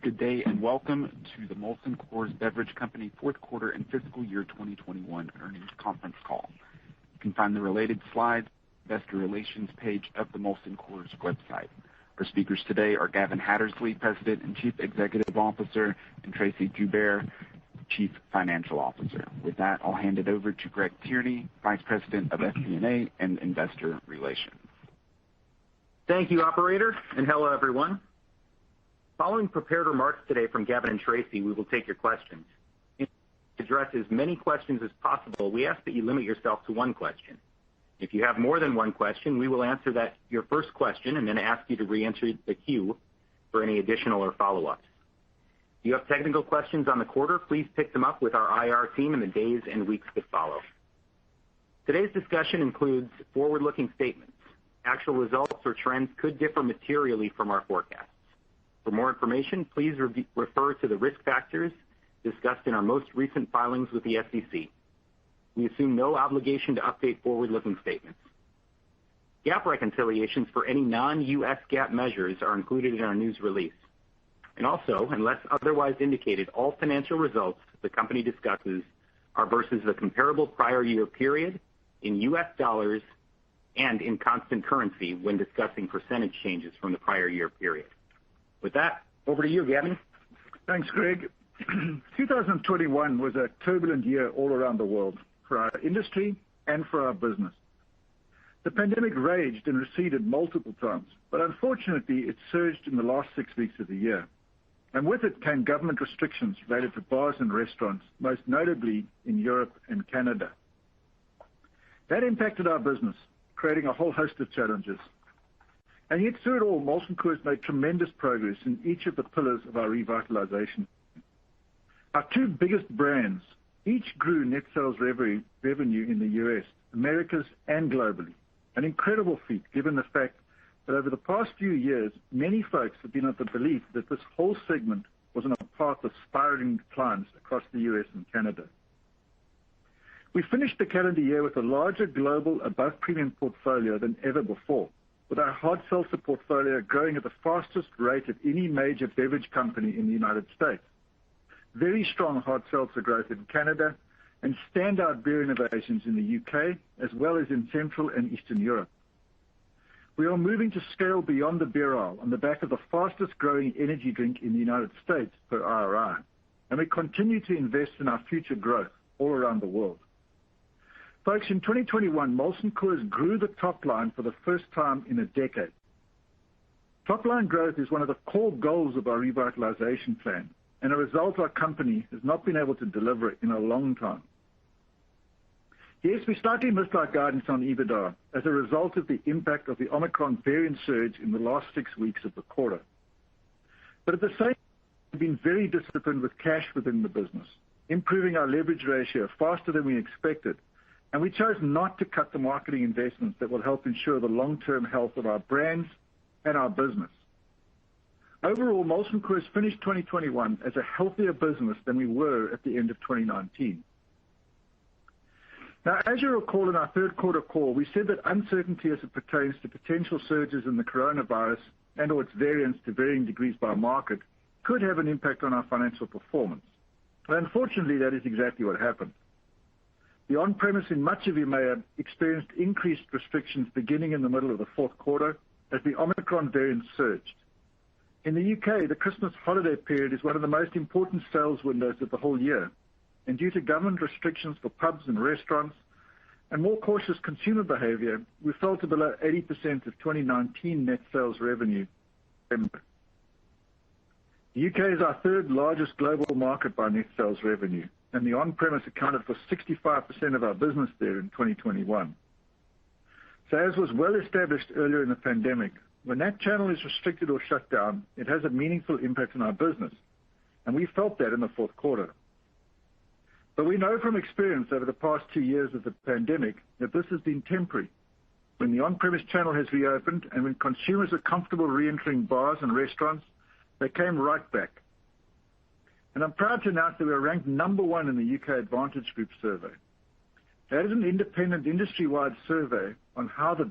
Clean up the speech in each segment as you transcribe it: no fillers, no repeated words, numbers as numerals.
Good day and welcome to the Molson Coors Beverage Company fourth quarter and fiscal year 2021 earnings conference call. You can find the related slides on the investor relations page of the Molson Coors website. Our speakers today are Gavin Hattersley, President and Chief Executive Officer, and Tracy Joubert, Chief Financial Officer. With that, I'll hand it over to Greg Tierney, Vice President of FP&A and Investor Relations. Thank you, operator, and hello, everyone. Following prepared remarks today from Gavin and Tracy, we will take your questions. To address as many questions as possible, we ask that you limit yourself to one question. If you have more than one question, we will answer your first question and then ask you to re-enter the queue for any additional or follow-ups. If you have technical questions on the quarter, please pick them up with our IR team in the days and weeks that follow. Today's discussion includes forward-looking statements. Actual results or trends could differ materially from our forecasts. For more information, please refer to the risk factors discussed in our most recent filings with the SEC. We assume no obligation to update forward-looking statements. GAAP reconciliations for any non-US GAAP measures are included in our news release. And also, unless otherwise indicated, all financial results the company discusses are versus the comparable prior year period in US dollars and in constant currency when discussing percentage changes from the prior year period. With that, over to you, Gavin. Thanks, Greg. 2021 was a turbulent year all around the world for our industry and for our business. The pandemic raged and receded multiple times, but unfortunately it surged in the last 6 weeks of the year. And with it came government restrictions related to bars and restaurants, most notably in Europe and Canada. That impacted our business, creating a whole host of challenges. And yet through it all, Molson Coors made tremendous progress in each of the pillars of our revitalization. Our two biggest brands each grew net sales revenue in the US, Americas, and globally. An incredible feat given the fact that over the past few years, many folks have been of the belief that this whole segment was on a path of spiraling declines across the US and Canada. We finished the calendar year with a larger global above-premium portfolio than ever before, with our hard seltzer portfolio growing at the fastest rate of any major beverage company in the United States. Very strong hard seltzer growth in Canada and standout beer innovations in the UK, as well as in Central and Eastern Europe. We are moving to scale beyond the beer aisle on the back of the fastest growing energy drink in the United States per IRI, and we continue to invest in our future growth all around the world. Folks, in 2021, Molson Coors grew the top line for the first time in a decade. Top line growth is one of the core goals of our revitalization plan, and a result our company has not been able to deliver in a long time. Yes, we slightly missed our guidance on EBITDA as a result of the impact of the Omicron variant surge in the last 6 weeks of the quarter. But at the same time, we've been very disciplined with cash within the business, improving our leverage ratio faster than we expected, and we chose not to cut the marketing investments that will help ensure the long-term health of our brands and our business. Overall, Molson Coors finished 2021 as a healthier business than we were at the end of 2019. Now, as you recall in our third quarter call, we said that uncertainty as it pertains to potential surges in the coronavirus and or its variants to varying degrees by market could have an impact on our financial performance. And unfortunately, that is exactly what happened. The on-premise in much of EMEA experienced increased restrictions beginning in the middle of the fourth quarter as the Omicron variant surged. In the UK, the Christmas holiday period is one of the most important sales windows of the whole year, and due to government restrictions for pubs and restaurants and more cautious consumer behavior, we fell to below 80% of 2019 net sales revenue. The UK is our third largest global market by net sales revenue, and the on-premise accounted for 65% of our business there in 2021. So as was well established earlier in the pandemic, when that channel is restricted or shut down, it has a meaningful impact on our business, and we felt that in the fourth quarter. But we know from experience over the past 2 years of the pandemic that this has been temporary. When the on-premise channel has reopened and when consumers are comfortable re-entering bars and restaurants, they came right back. And I'm proud to announce that we are ranked number 1 in the UK Advantage Group survey. That is an independent industry-wide survey on how the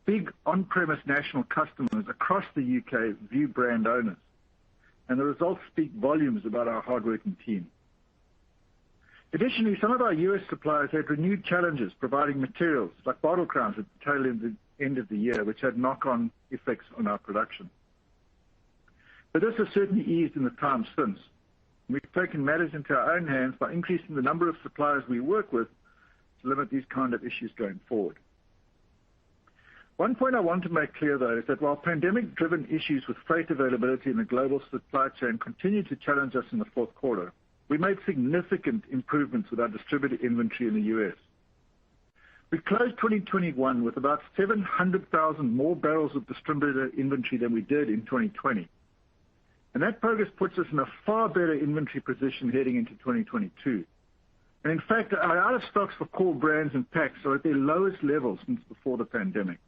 big on-premise national customers across the UK view brand owners. and the results speak volumes about our hardworking team. Additionally, some of our U.S. suppliers had renewed challenges providing materials like bottle crowns at the tail end of the year, which had knock-on effects on our production. But this has certainly eased in the time since. We've taken matters into our own hands by increasing the number of suppliers we work with to limit these kind of issues going forward. One point I want to make clear, though, is that while pandemic-driven issues with freight availability in the global supply chain continued to challenge us in the fourth quarter, we made significant improvements with our distributor inventory in the U.S. We closed 2021 with about 700,000 more barrels of distributor inventory than we did in 2020. And that progress puts us in a far better inventory position heading into 2022. And in fact, our out-of-stocks for core brands and packs are at their lowest levels since before the pandemic.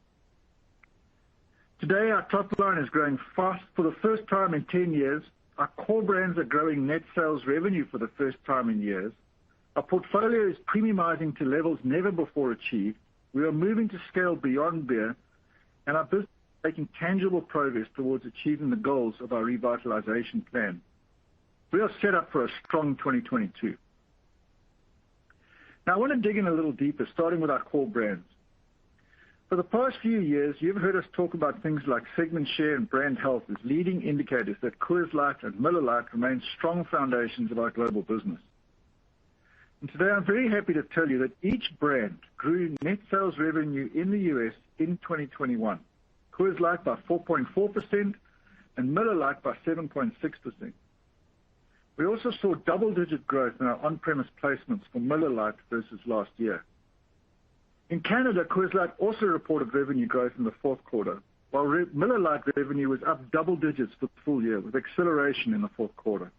Today, our top line is growing fast for the first time in 10 years. Our core brands are growing net sales revenue for the first time in years. Our portfolio is premiumizing to levels never before achieved. We are moving to scale beyond beer, and our business is making tangible progress towards achieving the goals of our revitalization plan. We are set up for a strong 2022. Now, I want to dig in a little deeper, starting with our core brands. For the past few years, you've heard us talk about things like segment share and brand health as leading indicators that Coors Light and Miller Lite remain strong foundations of our global business. And today, I'm very happy to tell you that each brand grew net sales revenue in the U.S. in 2021. Coors Light by 4.4% and Miller Lite by 7.6%. We also saw double-digit growth in our on-premise placements for Miller Lite versus last year. In Canada, Coors Light also reported revenue growth in the fourth quarter, while Miller Lite revenue was up double digits for the full year, with acceleration in the fourth quarter.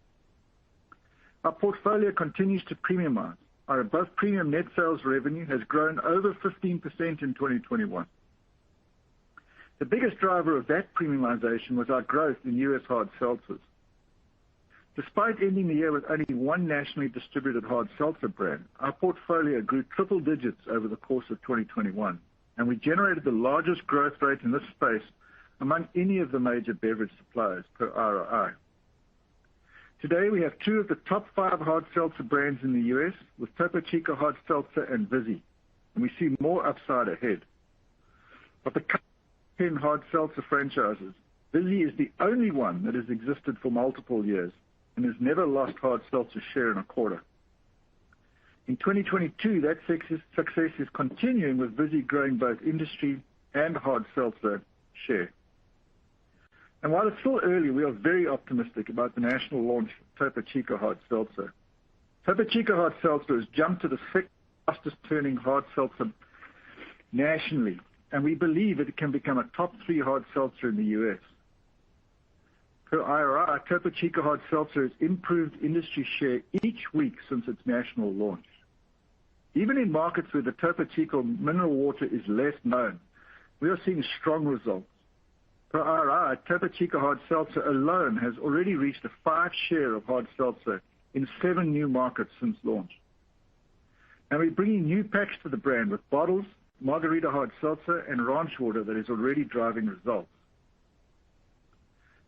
Our portfolio continues to premiumize. Our above-premium net sales revenue has grown over 15% in 2021. The biggest driver of that premiumization was our growth in U.S. hard seltzers. Despite ending the year with only one nationally distributed hard seltzer brand, our portfolio grew triple digits over the course of 2021, and we generated the largest growth rate in this space among any of the major beverage suppliers per ROI. Today, we have two of the top 5 hard seltzer brands in the U.S. with Topo Chico Hard Seltzer and Vizzy, and we see more upside ahead. Of the 10 hard seltzer franchises, Vizzy is the only one that has existed for multiple years and has never lost hard seltzer share in a quarter. In 2022, that success is continuing, with Vizzy growing both industry and hard seltzer share. And while it's still early, we are very optimistic about the national launch of Topo Chico Hard Seltzer. Topo Chico Hard Seltzer has jumped to the 6th fastest turning hard seltzer nationally, and we believe it can become a top 3 hard seltzer in the U.S. Per IRI, Topo Chico Hard Seltzer has improved industry share each week since its national launch. Even in markets where the Topo Chico mineral water is less known, we are seeing strong results. Per IRI, Topo Chico Hard Seltzer alone has already reached a 5 share of hard seltzer in 7 new markets since launch. And we're bringing new packs to the brand with bottles, Margarita Hard Seltzer, and Ranch Water that is already driving results.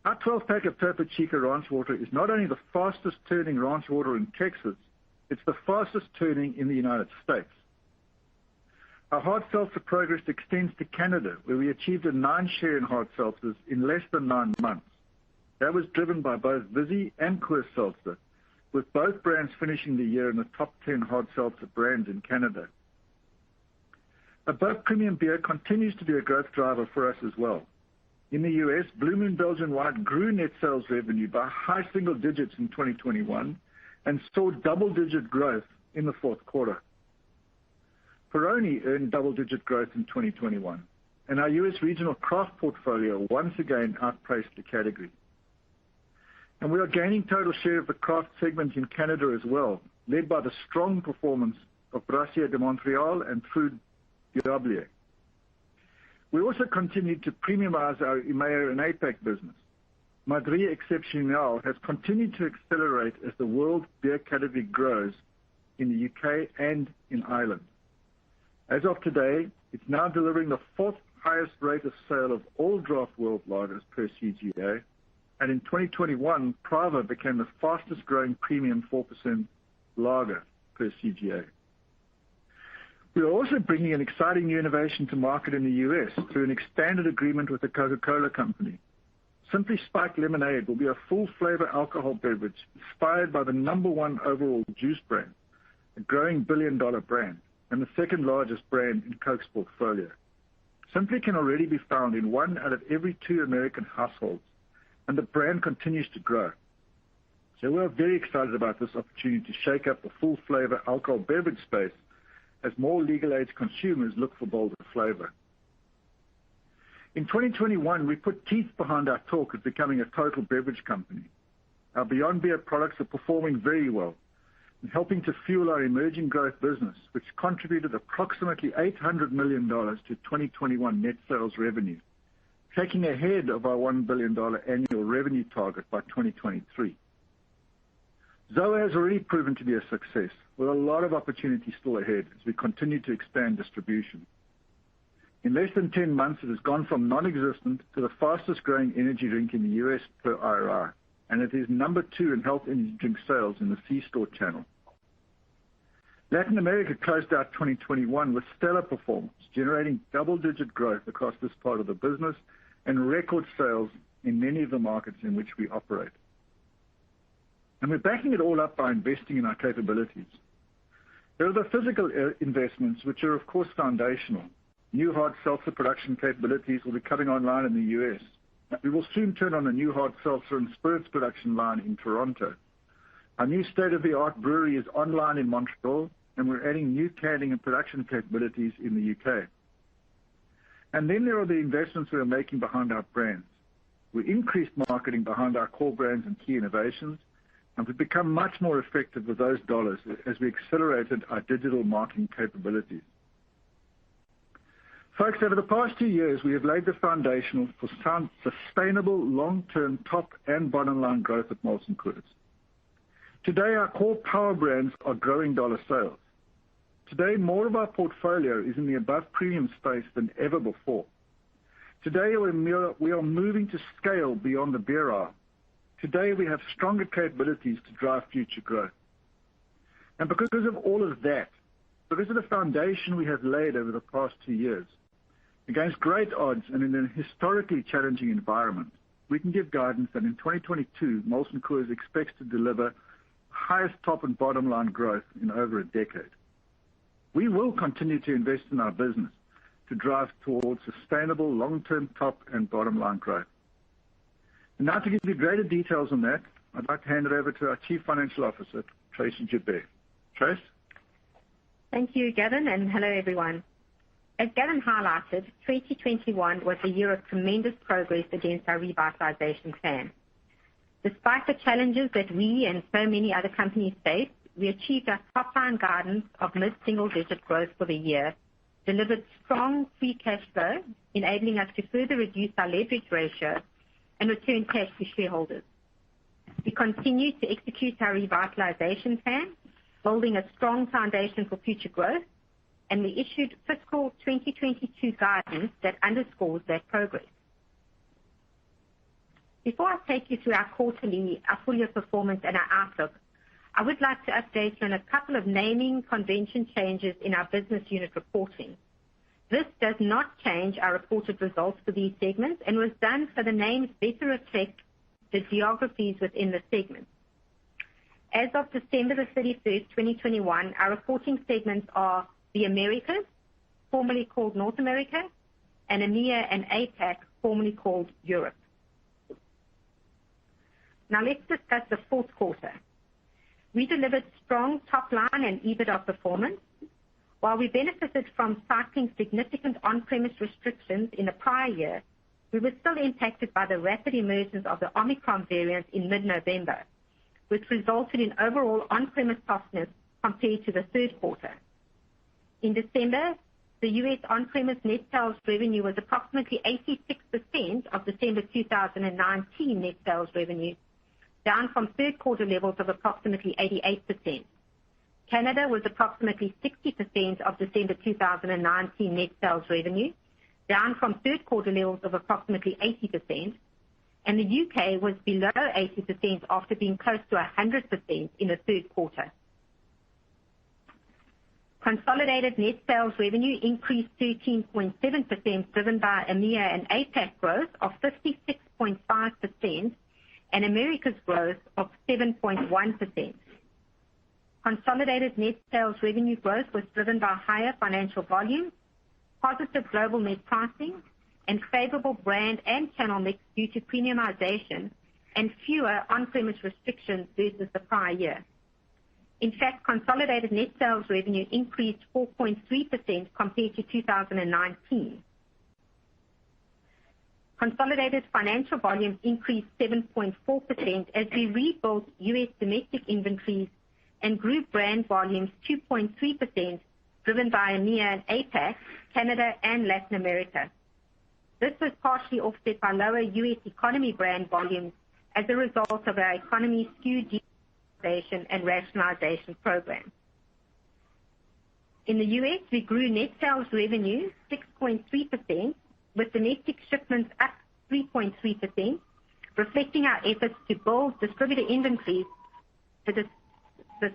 Our 12-pack of Topo Chico Ranch Water is not only the fastest turning Ranch Water in Texas, it's the fastest turning in the United States. Our hard seltzer progress extends to Canada, where we achieved a 9 share in hard seltzers in less than 9 months. That was driven by both Vizzy and Coors Seltzer, with both brands finishing the year in the top 10 hard seltzer brands in Canada. Above premium beer continues to be a growth driver for us as well. In the U.S., Blue Moon Belgian White grew net sales revenue by high single digits in 2021 and saw double-digit growth in the fourth quarter. Peroni earned double-digit growth in 2021, and our U.S. regional craft portfolio once again outpaced the category. And we are gaining total share of the craft segment in Canada as well, led by the strong performance of Brasseur de Montreal and Food Diable. We also continued to premiumize our EMEA and APAC business. Madrí Excepcional has continued to accelerate as the world beer category grows in the UK and in Ireland. As of today, it's now delivering the 4th highest rate of sale of all draft world lagers per CGA, and in 2021, Prava became the fastest growing premium 4% lager per CGA. We are also bringing an exciting new innovation to market in the U.S. through an expanded agreement with the Coca-Cola Company. Simply Spiked Lemonade will be a full-flavor alcohol beverage inspired by the #1 overall juice brand, a growing billion-dollar brand, and the second largest brand in Coke's portfolio. Simply can already be found in 1 out of every 2 American households, and the brand continues to grow. So we're very excited about this opportunity to shake up the full-flavor alcohol beverage space as more legal-age consumers look for bolder flavor. In 2021, we put teeth behind our talk of becoming a total beverage company. Our Beyond Beer products are performing very well and helping to fuel our emerging growth business, which contributed approximately $800 million to 2021 net sales revenue, taking ahead of our $1 billion annual revenue target by 2023. ZOA has already proven to be a success, with a lot of opportunity still ahead as we continue to expand distribution. In less than 10 months, it has gone from non-existent to the fastest growing energy drink in the U.S. per IRI, and it is #2 in health energy drink sales in the C-store channel. Latin America closed out 2021 with stellar performance, generating double-digit growth across this part of the business and record sales in many of the markets in which we operate. And we're backing it all up by investing in our capabilities. There are the physical investments, which are, of course, foundational. New hard seltzer production capabilities will be coming online in the U.S. We will soon turn on a new hard seltzer and spirits production line in Toronto. Our new state-of-the-art brewery is online in Montreal, and we're adding new canning and production capabilities in the U.K. And then there are the investments we are making behind our brands. We increased marketing behind our core brands and key innovations, and we've become much more effective with those dollars as we accelerated our digital marketing capabilities. Folks, over the past 2 years, we have laid the foundation for sustainable long-term top and bottom line growth at Molson Coors. Today, our core power brands are growing dollar sales. Today, more of our portfolio is in the above premium space than ever before. Today, we are moving to scale beyond the beer aisle. Today, we have stronger capabilities to drive future growth. And because of all of that, because of the foundation we have laid over the past 2 years, against great odds and in a historically challenging environment, we can give guidance that in 2022, Molson Coors expects to deliver highest top and bottom line growth in over a decade. We will continue to invest in our business to drive towards sustainable long-term top and bottom line growth. And now to give you greater details on that, I'd like to hand it over to our Chief Financial Officer, Tracy Joubert. Trace? Thank you, Gavin, and hello, everyone. As Gavin highlighted, 2021 was a year of tremendous progress against our revitalization plan. Despite the challenges that we and so many other companies faced, we achieved our top-line guidance of mid-single-digit growth for the year, delivered strong free cash flow, enabling us to further reduce our leverage ratio and return cash to shareholders. We continue to execute our revitalization plan, building a strong foundation for future growth, and we issued fiscal 2022 guidance that underscores that progress. Before I take you through our full year performance and our outlook, I would like to update you on a couple of naming convention changes in our business unit reporting. This does not change our reported results for these segments and was done so the names better reflect the geographies within the segments. As of December 31st, 2021, our reporting segments are the Americas, formerly called North America, and EMEA and APAC, formerly called Europe. Now let's discuss the fourth quarter. We delivered strong top line and EBITDA performance. While we benefited from cycling significant on-premise restrictions in the prior year, we were still impacted by the rapid emergence of the Omicron variant in mid-November, which resulted in overall on-premise softness compared to the third quarter. In December, the U.S. on-premise net sales revenue was approximately 86% of December 2019 net sales revenue, down from third quarter levels of approximately 88%. Canada was approximately 60% of December 2019 net sales revenue, down from third quarter levels of approximately 80%. and the U.K. was below 80% after being close to 100% in the third quarter. Consolidated net sales revenue increased 13.7%, driven by EMEA and APAC growth of 56.5% and Americas growth of 7.1%. Consolidated net sales revenue growth was driven by higher financial volume, positive global net pricing, and favorable brand and channel mix due to premiumization and fewer on-premise restrictions versus the prior year. In fact, consolidated net sales revenue increased 4.3% compared to 2019. Consolidated financial volumes increased 7.4% as we rebuilt U.S. domestic inventories and grew brand volumes 2.3%, driven by EMEA and APAC, Canada, and Latin America. This was partially offset by lower U.S. economy brand volumes as a result of our economy SKU and rationalization program. In the U.S., we grew net sales revenue 6.3%, with domestic shipments up 3.3%, reflecting our efforts to build distributor inventories for the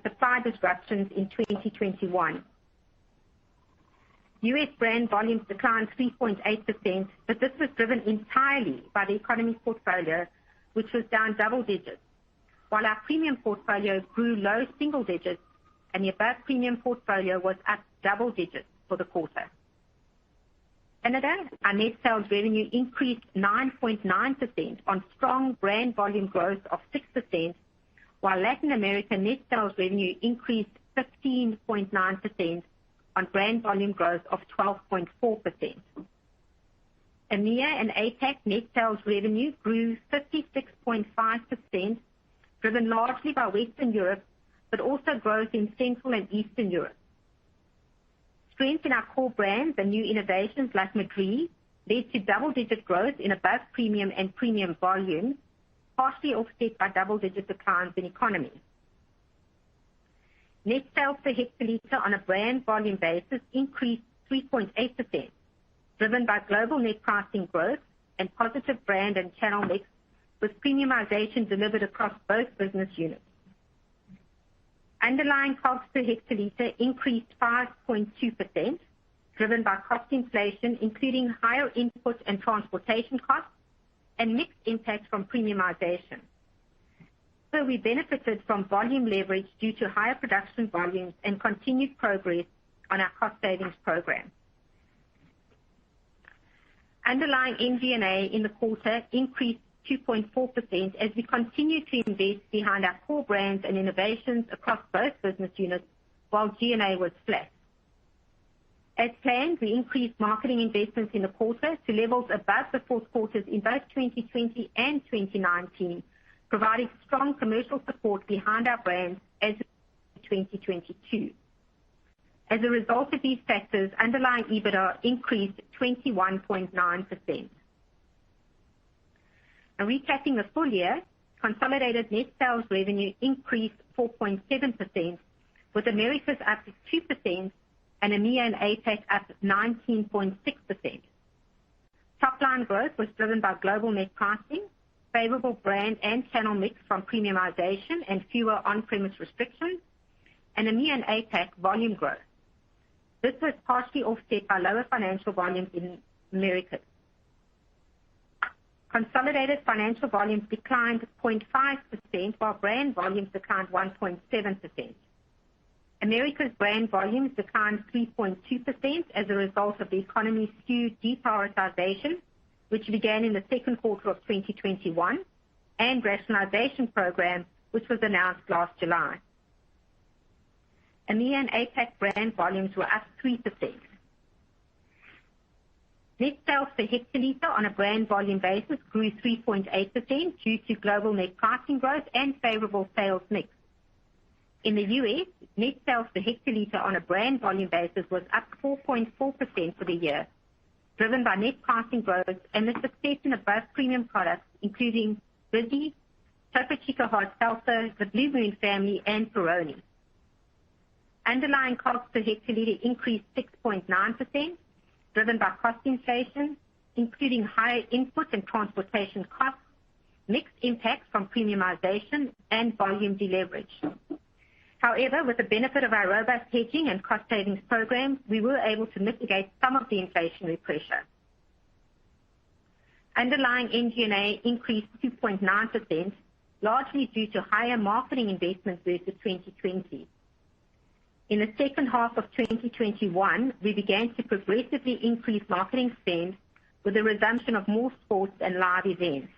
supply disruptions in 2021. U.S. brand volumes declined 3.8%, but this was driven entirely by the economy portfolio, which was down double digits, while our premium portfolio grew low single digits and the above premium portfolio was up double digits for the quarter. Canada, our net sales revenue increased 9.9% on strong brand volume growth of 6%, while Latin America net sales revenue increased 15.9% on brand volume growth of 12.4%. EMEA and APAC net sales revenue grew 56.5%, driven largely by Western Europe, but also growth in Central and Eastern Europe. Strength in our core brands and new innovations like Madrí led to double-digit growth in above premium and premium volumes, partially offset by double-digit declines in economy. Net sales per hectoliter on a brand volume basis increased 3.8%, driven by global net pricing growth and positive brand and channel mix, with premiumization delivered across both business units. Underlying costs per hectoliter increased 5.2%, driven by cost inflation, including higher input and transportation costs and mixed impacts from premiumization. So we benefited from volume leverage due to higher production volumes and continued progress on our cost savings program. Underlying MG&A in the quarter increased 2.4% as we continue to invest behind our core brands and innovations across both business units, while G&A was flat. As planned, we increased marketing investments in the quarter to levels above the fourth quarters in both 2020 and 2019, providing strong commercial support behind our brands as in 2022. As a result of these factors, underlying EBITDA increased 21.9%. Now, recapping the full year, consolidated net sales revenue increased 4.7%, with Americas up 2% and EMEA and APAC up 19.6%. Top-line growth was driven by global net pricing, favorable brand and channel mix from premiumization and fewer on-premise restrictions, and EMEA and APAC volume growth. This was partially offset by lower financial volumes in Americas. Consolidated financial volumes declined 0.5%, while brand volumes declined 1.7%. Americas brand volumes declined 3.2% as a result of the economy SKU deprioritization, which began in the second quarter of 2021, and rationalization program, which was announced last July. EMEA and APAC brand volumes were up 3%. Net sales per hectoliter on a brand volume basis grew 3.8% due to global net pricing growth and favorable sales mix. In the U.S., net sales per hectoliter on a brand volume basis was up 4.4% for the year, driven by net pricing growth and the success in above premium products, including Vizzy, Topo Chico Hard Seltzer, the Blue Moon family, and Peroni. Underlying costs per hectoliter increased 6.9%, driven by cost inflation, including higher input and transportation costs mixed impacts from premiumization, and volume deleverage. However, with the benefit of our robust hedging and cost savings programs, we were able to mitigate some of the inflationary pressure. Underlying MG&A increased 2.9%, largely due to higher marketing investments versus 2020. In the second half of 2021, we began to progressively increase marketing spend with the resumption of more sports and live events.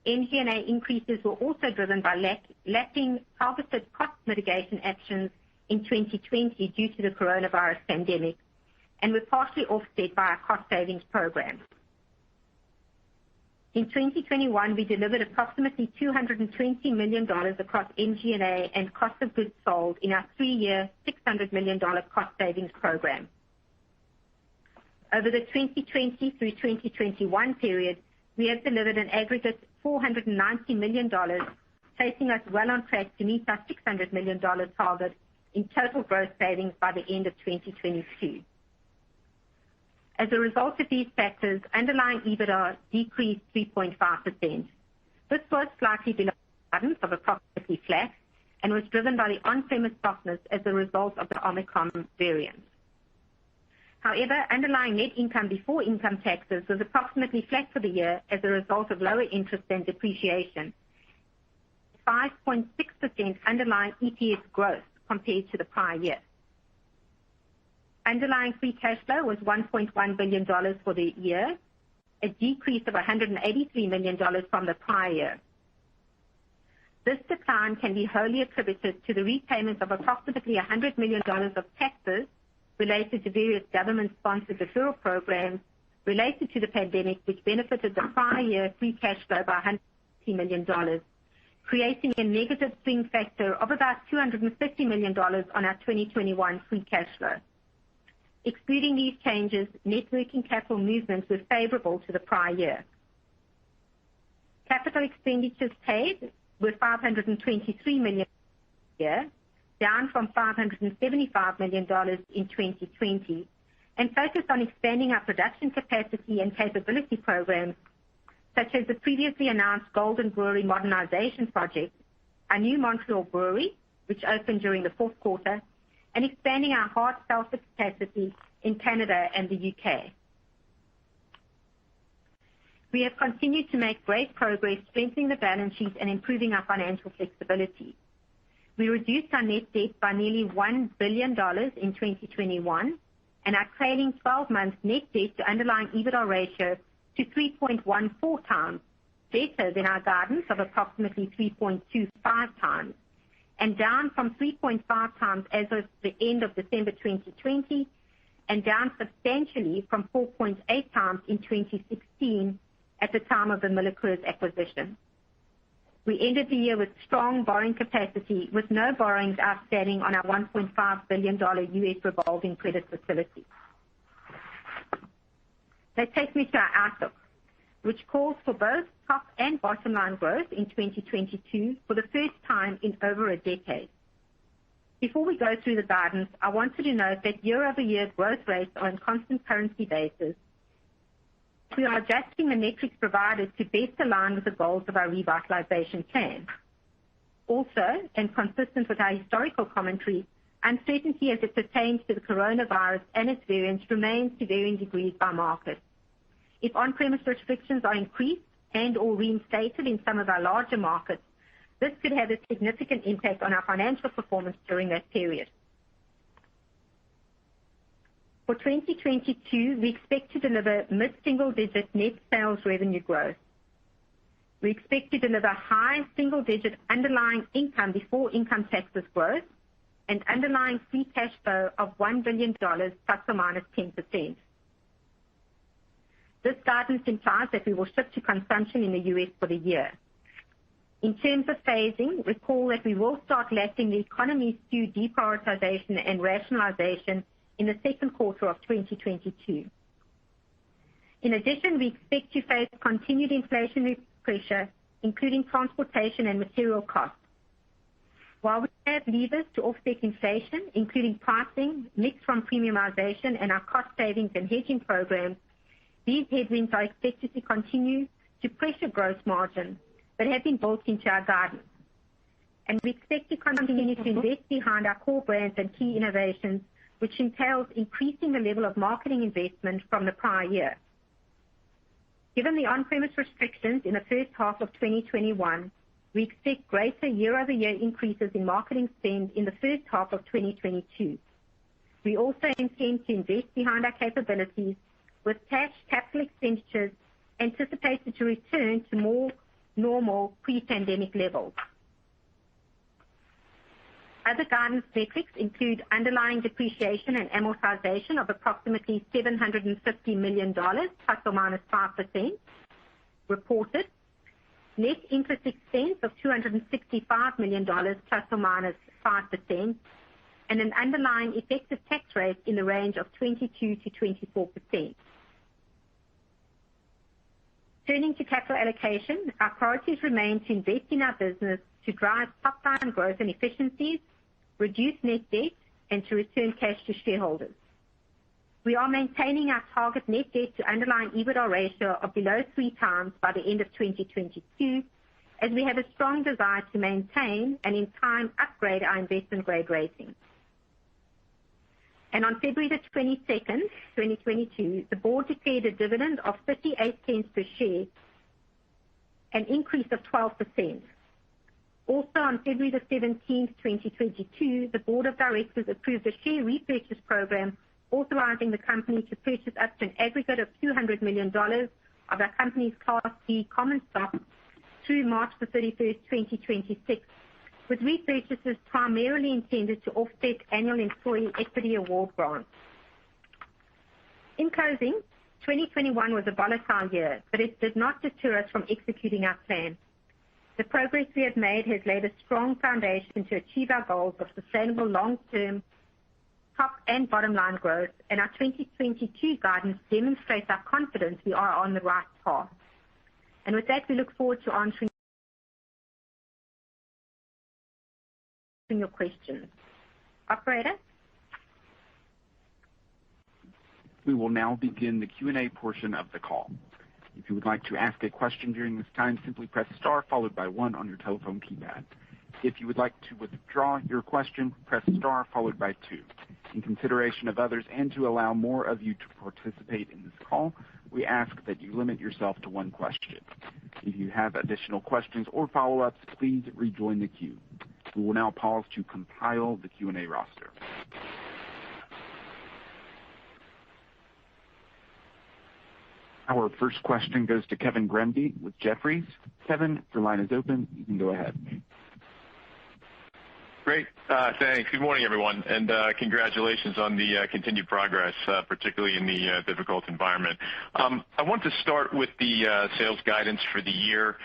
MG&A increases were also driven by lacking targeted cost mitigation actions in 2020 due to the coronavirus pandemic, and were partially offset by our cost savings program. In 2021, we delivered approximately $220 million across MG&A and cost of goods sold in our 3-year, $600 million cost savings program. Over the 2020 through 2021 period, we have delivered an aggregate $490 million, placing us well on track to meet our $600 million target in total gross savings by the end of 2022. As a result of these factors, underlying EBITDA decreased 3.5%. This was slightly below guidance of approximately flat and was driven by the on-premise softness as a result of the Omicron variant. However, underlying net income before income taxes was approximately flat for the year as a result of lower interest and depreciation. 5.6% underlying EPS growth compared to the prior year. Underlying free cash flow was $1.1 billion for the year, a decrease of $183 million from the prior year. This decline can be wholly attributed to the repayment of approximately $100 million of taxes related to various government-sponsored deferral programs related to the pandemic, which benefited the prior year free cash flow by $150 million, creating a negative swing factor of about $250 million on our 2021 free cash flow. Excluding these changes, net working capital movements were favorable to the prior year. Capital expenditures paid were $523 million a year, down from $575 million in 2020, and focused on expanding our production capacity and capability programs, such as the previously announced Golden Brewery modernization project, our new Montreal brewery, which opened during the fourth quarter, and expanding our hard seltzer capacity in Canada and the UK. We have continued to make great progress strengthening the balance sheet and improving our financial flexibility. We reduced our net debt by nearly $1 billion in 2021, and our trailing 12-month net debt to underlying EBITDA ratio to 3.14 times, better than our guidance of approximately 3.25 times, and down from 3.5 times as of the end of December 2020, and down substantially from 4.8 times in 2016 at the time of the MillerCoors acquisition. We ended the year with strong borrowing capacity, with no borrowings outstanding on our $1.5 billion U.S. revolving credit facility. That takes me to our outlook, which calls for both top and bottom line growth in 2022 for the first time in over a decade. Before we go through the guidance, I wanted to note that year-over-year growth rates are on constant currency basis. We are adjusting the metrics provided to best align with the goals of our revitalization plan. Also, and consistent with our historical commentary, uncertainty as it pertains to the coronavirus and its variants remains to varying degrees by market. If on-premise restrictions are increased and/or reinstated in some of our larger markets, this could have a significant impact on our financial performance during that period. For 2022, we expect to deliver mid-single-digit net sales revenue growth. We expect to deliver high single-digit underlying income before income taxes growth and underlying free cash flow of $1 billion plus or minus 10%. This guidance implies that we will ship to consumption in the U.S. for the year. In terms of phasing, recall that we will start lapping the economy SKU deprioritization and rationalization in the second quarter of 2022. In addition, we expect to face continued inflationary pressure, including transportation and material costs. While we have levers to offset inflation, including pricing, mix from premiumization, and our cost savings and hedging programs, these headwinds are expected to continue to pressure gross margin, but have been built into our guidance. And we expect to continue to invest behind our core brands and key innovations, which entails increasing the level of marketing investment from the prior year. Given the on-premise restrictions in the first half of 2021, we expect greater year-over-year increases in marketing spend in the first half of 2022. We also intend to invest behind our capabilities, with cash capital expenditures anticipated to return to more normal pre-pandemic levels. Other guidance metrics include underlying depreciation and amortization of approximately $750 million, plus or minus 5%, reported net interest expense of $265 million, plus or minus 5%, and an underlying effective tax rate in the range of 22 to 24%. Turning to capital allocation, our priorities remain to invest in our business to drive top-line growth and efficiencies, reduce net debt, and to return cash to shareholders. We are maintaining our target net debt to underlying EBITDA ratio of below 3 times by the end of 2022, as we have a strong desire to maintain and in time upgrade our investment grade rating. And on February the 22nd, 2022, the board declared a dividend of 58 cents per share, an increase of 12%. Also on February the 17th, 2022, the board of directors approved a share repurchase program authorizing the company to purchase up to an aggregate of $200 million of our company's Class B common stock through March the 31st, 2026, with repurchases primarily intended to offset annual employee equity award grants. In closing, 2021 was a volatile year, but it did not deter us from executing our plan. The progress we have made has laid a strong foundation to achieve our goals of sustainable long-term top and bottom line growth, and our 2022 guidance demonstrates our confidence we are on the right path. And with that, we look forward to answering your questions. Operator? We will now begin the Q&A portion of the call. If you would like to ask a question during this time, simply press star followed by 1 on your telephone keypad. If you would like to withdraw your question, press star followed by 2. In consideration of others and to allow more of you to participate in this call, we ask that you limit yourself to 1 question. If you have additional questions or follow-ups, please rejoin the queue. We will now pause to compile the Q&A roster. Our first question goes to Kevin Grundy with Jefferies. Kevin, your line is open. You can go ahead. Great. Thanks. Good morning, everyone, and congratulations on the continued progress, particularly in the difficult environment. I want to start with the sales guidance for the year.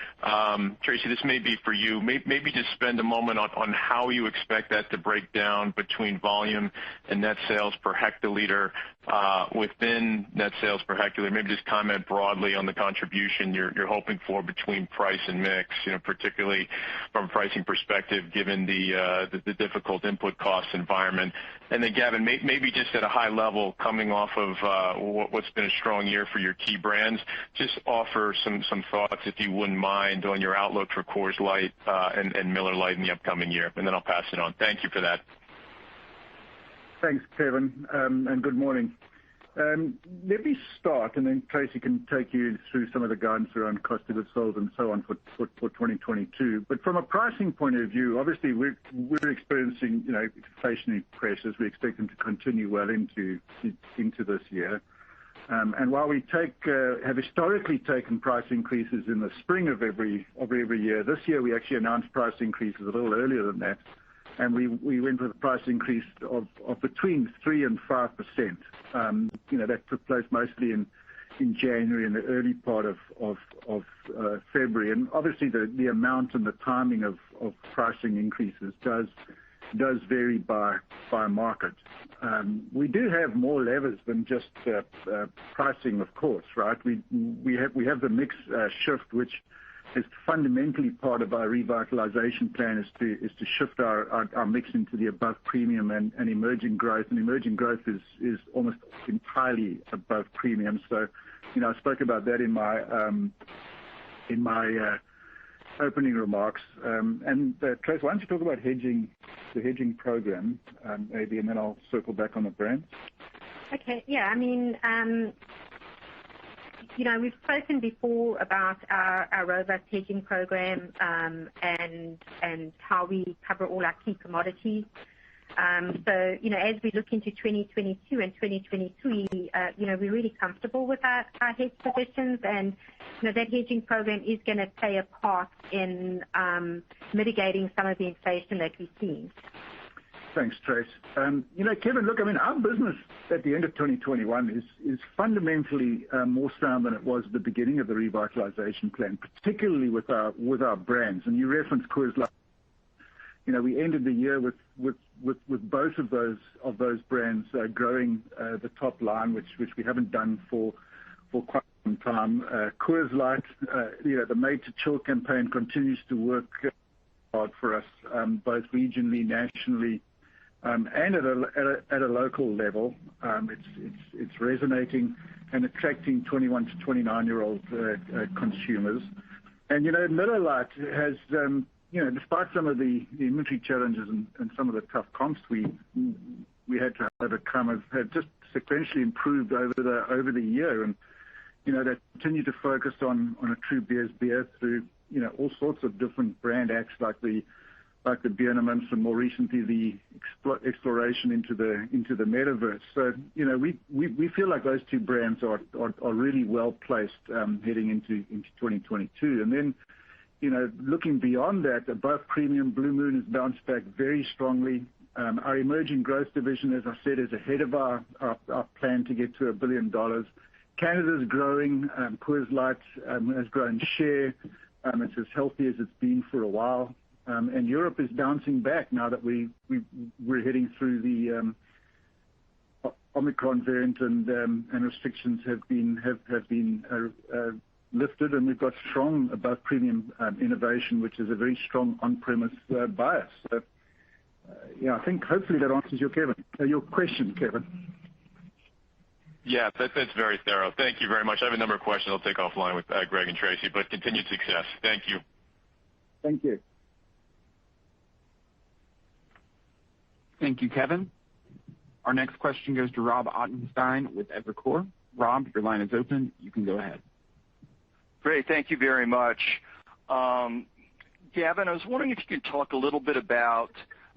Tracy, this may be for you. Maybe just spend a moment on how you expect that to break down between volume and net sales per hectoliter. Within net sales per hectoliter, maybe just comment broadly on the contribution you're hoping for between price and mix, particularly from a pricing perspective, given the difficult input cost environment. And then, Gavin, maybe just at a high level, coming off of what's been a strong year for your key brands, just offer some thoughts, if you wouldn't mind, on your outlook for Coors Light and Miller Lite in the upcoming year, and then I'll pass it on. Thank you for that. Thanks, Kevin, and good morning. Let me start, and then Tracy can take you through some of the guidance around cost of goods sold and so on for 2022. But from a pricing point of view, obviously we're experiencing inflationary pressures. We expect them to continue well into this year. And while we have historically taken price increases in the spring of every year, this year we actually announced price increases a little earlier than that. And we went with a price increase of between 3 and 5%. That took place mostly in January and the early part of February. And obviously the amount and the timing of pricing increases does vary by market. We do have more levers than just pricing, of course, right? We have the mix shift, which is fundamentally part of our revitalization plan, is to shift our mix into the above premium and emerging growth. And emerging growth is almost entirely above premium. So, I spoke about that in in my opening remarks. Trace, why don't you talk about the hedging program, maybe, and then I'll circle back on the brands. Okay. Yeah. We've spoken before about our robust hedging program and how we cover all our key commodities. As we look into 2022 and 2023, we're really comfortable with our hedge positions, and that hedging program is going to play a part in mitigating some of the inflation that we've seen. Thanks, Trace. Kevin, look, our business at the end of 2021 is fundamentally more sound than it was at the beginning of the revitalization plan, particularly with our brands. And you referenced Coors Light. We ended the year with both of those brands growing the top line, which we haven't done for quite some time. Coors Light, the Made to Chill campaign continues to work hard for us, both regionally, nationally, and at a local level. It's resonating and attracting 21 to 29-year-old consumers. And Miller Lite has, despite some of the inventory challenges and some of the tough comps we had to overcome, have just sequentially improved over the year, and they continue to focus on a true beer's beer through all sorts of different brand acts like the Beer-Naments, and more recently the exploration into the metaverse. So we feel like those two brands are really well placed heading into 2022. And then looking beyond that, above premium, Blue Moon has bounced back very strongly. Our emerging growth division, as I said, is ahead of our plan to get to $1 billion. Canada's growing. Coors Light has grown share. It's as healthy as it's been for a while. And Europe is bouncing back now that we're heading through the Omicron variant, and restrictions have been lifted, and we've got strong above premium innovation, which is a very strong on-premise bias. So, I think hopefully that answers your question, Kevin. Yeah, that's very thorough. Thank you very much. I have a number of questions I'll take offline with Greg and Tracy, but continued success. Thank you. Thank you. Thank you, Kevin. Our next question goes to Rob Ottenstein with Evercore. Rob, your line is open. You can go ahead. Great. Thank you very much. Gavin, I was wondering if you could talk a little bit about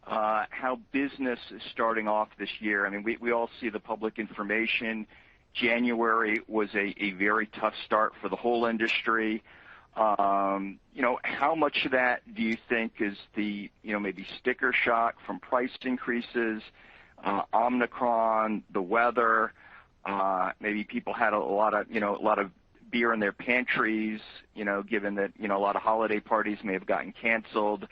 how business is starting off this year. We all see the public information. January was a very tough start for the whole industry. How much of that do you think is the, maybe sticker shock from price increases, Omicron, the weather, maybe people had a lot of beer in their pantries, given that, a lot of holiday parties may have gotten canceled.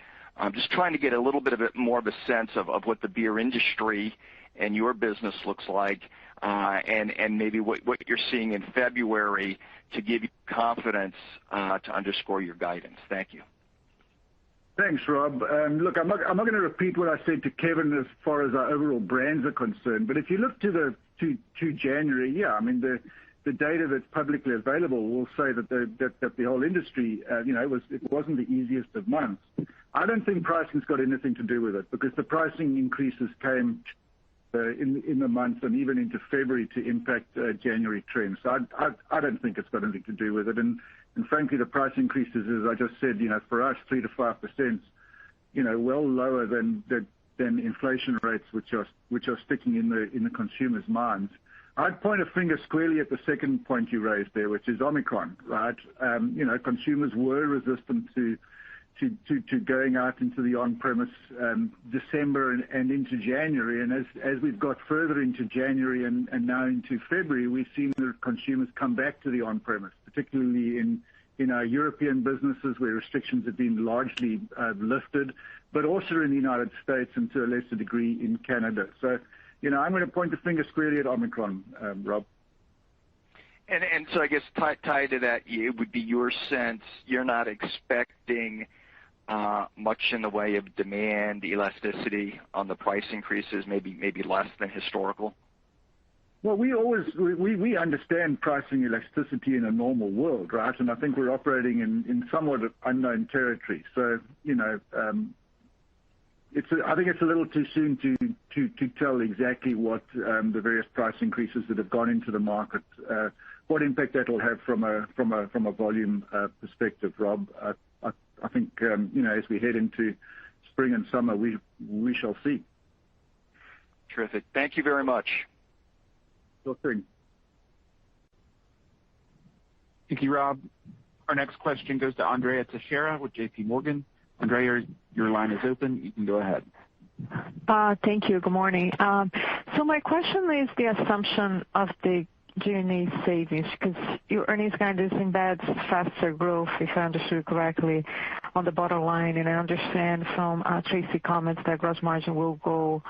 Just trying to get a little bit more of a sense of what the beer industry and your business looks like, and maybe what you're seeing in February to give you confidence to underscore your guidance. Thank you. Thanks, Rob. Look, I'm not going to repeat what I said to Kevin as far as our overall brands are concerned, but if you look to January, the data that's publicly available will say that the whole industry, it wasn't the easiest of months. I don't think pricing's got anything to do with it, because the pricing increases came in the month and even into February to impact January trends. So I don't think it's got anything to do with it. And frankly, the price increases, as I just said, for us, 3 to 5%, well lower than inflation rates, which are sticking in the consumer's minds. I'd point a finger squarely at the second point you raised there, which is Omicron, right? Consumers were resistant to going out into the on-premise December and into January. And as we've got further into January and now into February, we've seen the consumers come back to the on-premise, particularly in our European businesses where restrictions have been largely lifted, but also in the United States and to a lesser degree in Canada. So, I'm going to point the finger squarely at Omicron, Rob. And so I guess tied to that, it would be your sense you're not expecting much in the way of demand elasticity on the price increases, maybe less than historical? Well, we understand pricing elasticity in a normal world, right? And I think we're operating in somewhat unknown territory. So, I think it's a little too soon to tell exactly what the various price increases that have gone into the market, what impact that will have from a volume perspective, Rob. I think as we head into spring and summer, we shall see. Terrific. Thank you very much. Sure thing. Thank you, Rob. Our next question goes to Andrea Teixeira with J.P. Morgan. Andrea, your line is open. You can go ahead. Thank you. Good morning. So my question is the assumption of the G&A savings, because your earnings guidance embeds faster growth, if I understood correctly, on the bottom line. And I understand from Tracy's comments that gross margin will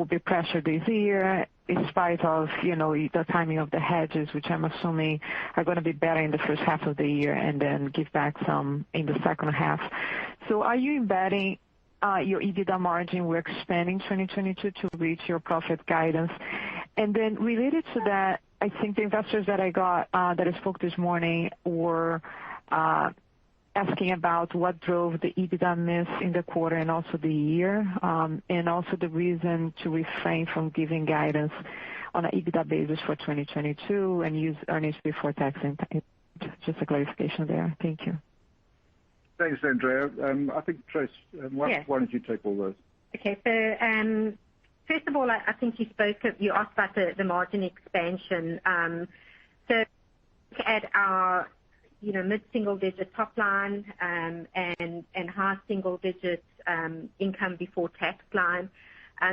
be pressured this year in spite of, the timing of the hedges, which I'm assuming are going to be better in the first half of the year and then give back some in the second half. So are you embedding your EBITDA margin we're expanding 2022 to reach your profit guidance? And then related to that, I think the investors that I got that I spoke this morning were asking about what drove the EBITDA miss in the quarter and also the year, and also the reason to refrain from giving guidance on an EBITDA basis for 2022 and use earnings before tax impact. Just a clarification there. Thank you. Thanks, Andrea. I think, Trace, why don't you take all those? Okay. So first of all, I think you asked about the margin expansion. So look at our mid-single digit top line and high single digit income before tax line.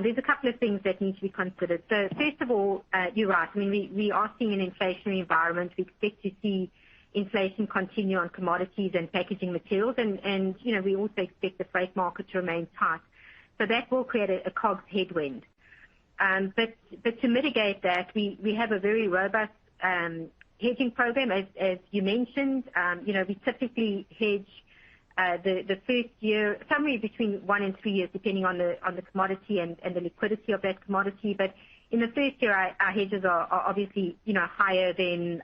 There's a couple of things that need to be considered. So first of all, you're right. I mean, we are seeing an inflationary environment. We expect to see inflation continue on commodities and packaging materials, and we also expect the freight market to remain tight. So that will create a COGS headwind. But to mitigate that, we have a very robust hedging program, as you mentioned. We typically hedge the first year, somewhere between 1 and 3 years, depending on the commodity and the liquidity of that commodity. But in the first year, our hedges are obviously higher than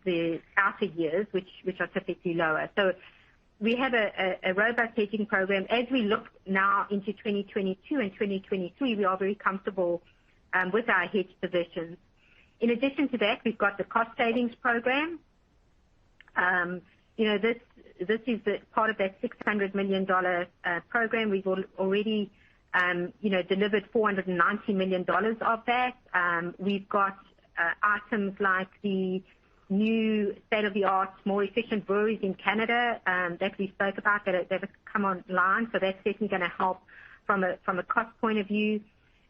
the outer years, which are typically lower. So we have a robust hedging program. As we look now into 2022 and 2023, we are very comfortable with our hedge positions. In addition to that, we've got the cost savings program. This is part of that $600 million program. We've already delivered $490 million of that. We've got items like the new state-of-the-art, more efficient breweries in Canada that we spoke about that have come online. So that's certainly going to help from a cost point of view.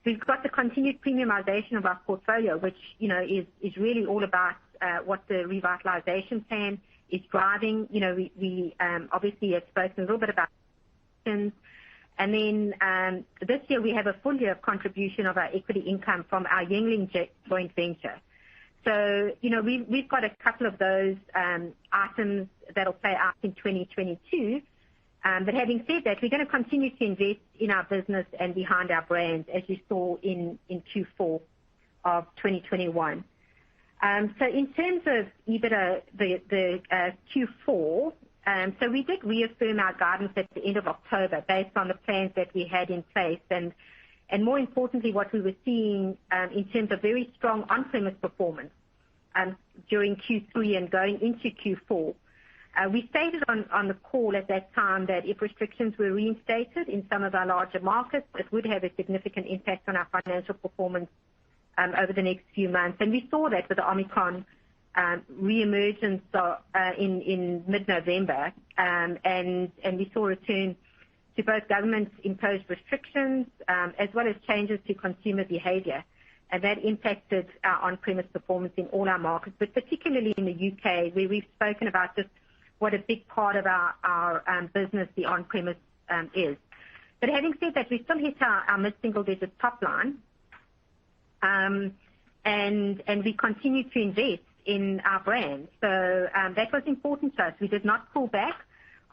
We've got the continued premiumization of our portfolio, which is really all about what the revitalization plan is driving. We obviously have spoken a little bit about and then this year we have a full year of contribution of our equity income from our Yuengling joint venture. So we've got a couple of those items that'll play out in 2022. But having said that, we're going to continue to invest in our business and behind our brands, as you saw in Q4 of 2021. So in terms of EBITDA, the Q4, so we did reaffirm our guidance at the end of October based on the plans that we had in place, and more importantly, what we were seeing in terms of very strong on-premise performance during Q3 and going into Q4. We stated on the call at that time that if restrictions were reinstated in some of our larger markets, it would have a significant impact on our financial performance over the next few months. And we saw that with the Omicron reemergence in mid-November, and we saw a return to both government-imposed restrictions as well as changes to consumer behavior. And that impacted our on-premise performance in all our markets, but particularly in the UK, where we've spoken about just what a big part of our business the on-premise is. But having said that, we still hit our mid-single-digit top line, and we continue to invest in our brands. So that was important to us. We did not pull back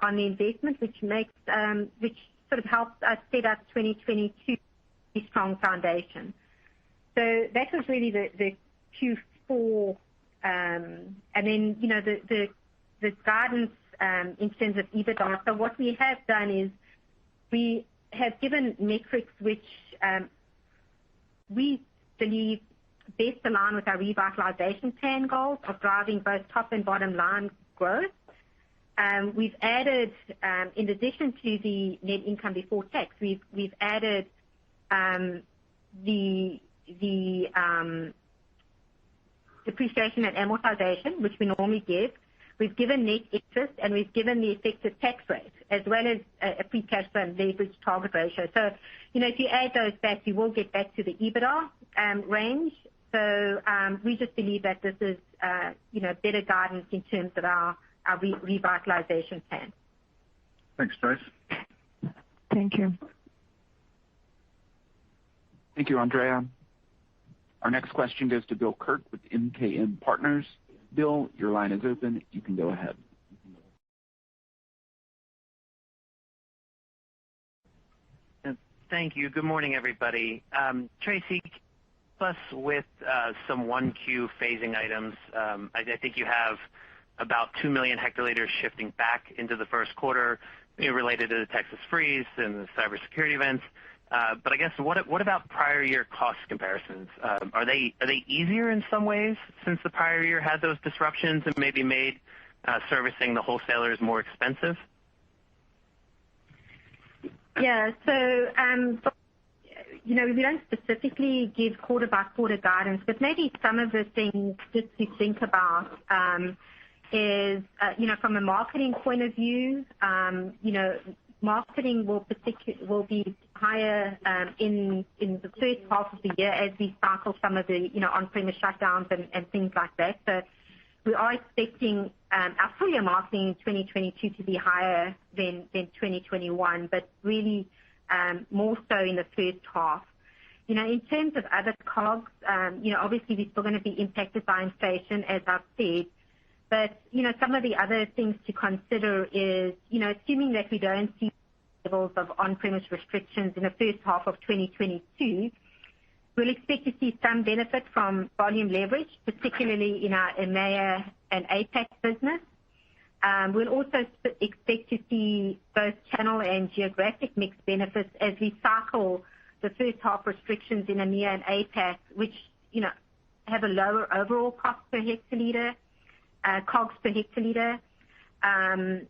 on the investment, which sort of helps us set up 2022 a strong foundation. So that was really the Q4, and then the guidance in terms of EBITDA. So what we have done is we have given metrics which we believe best align with our revitalization plan goals of driving both top and bottom line growth. We've added, in addition to the net income before tax, we've added the depreciation and amortization, which we normally give. We've given net interest, and we've given the effective tax rate, as well as a free cash flow and leverage target ratio. So, if you add those back, you will get back to the EBITDA range. So we just believe that this is, better guidance in terms of our revitalization plan. Thanks, Trace. Thank you. Thank you, Andrea. Our next question goes to Bill Kirk with MKM Partners. Bill, your line is open. You can go ahead. Thank you. Good morning, everybody. Tracy, plus with some 1Q phasing items, I think you have about 2 million hectoliters shifting back into the first quarter related to the Texas freeze and the cybersecurity events. But I guess what about prior year cost comparisons? Are they easier in some ways since the prior year had those disruptions and maybe made servicing the wholesalers more expensive? Yeah. So, we don't specifically give quarter by quarter guidance, but maybe some of the things just to think about is, from a marketing point of view, marketing will be higher in the first half of the year as we cycle some of the on-premise shutdowns and things like that. So we are expecting our full year marketing in 2022 to be higher than 2021, but really more so in the first half. In terms of other COGS, obviously we're still going to be impacted by inflation, as I've said. But, some of the other things to consider is, assuming that we don't see levels of on-premise restrictions in the first half of 2022, we'll expect to see some benefit from volume leverage, particularly in our EMEA and APAC business. We'll also expect to see both channel and geographic mix benefits as we cycle the first half restrictions in EMEA and APAC, which, have a lower overall cost per hectoliter. COGS per hectoliter. And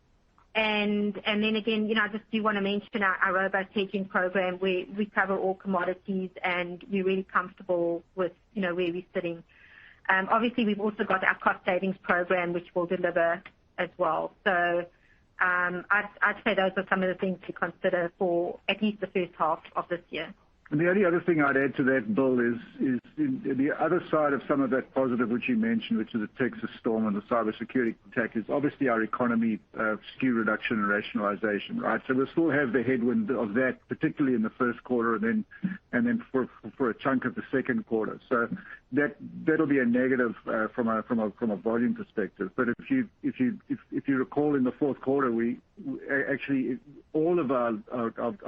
then again, I just do want to mention our robust hedging program where we cover all commodities and we're really comfortable with, where we're sitting. Obviously, we've also got our cost savings program, which will deliver as well. So I'd say those are some of the things to consider for at least the first half of this year. And the only other thing I'd add to that, Bill, is the other side of some of that positive which you mentioned, which is the Texas storm and the cybersecurity attack, is obviously our economy SKU reduction and rationalization, right? So we'll still have the headwind of that, particularly in the first quarter, and then for a chunk of the second quarter. So that'll be a negative from a volume perspective. But if you recall, in the fourth quarter, we actually all of our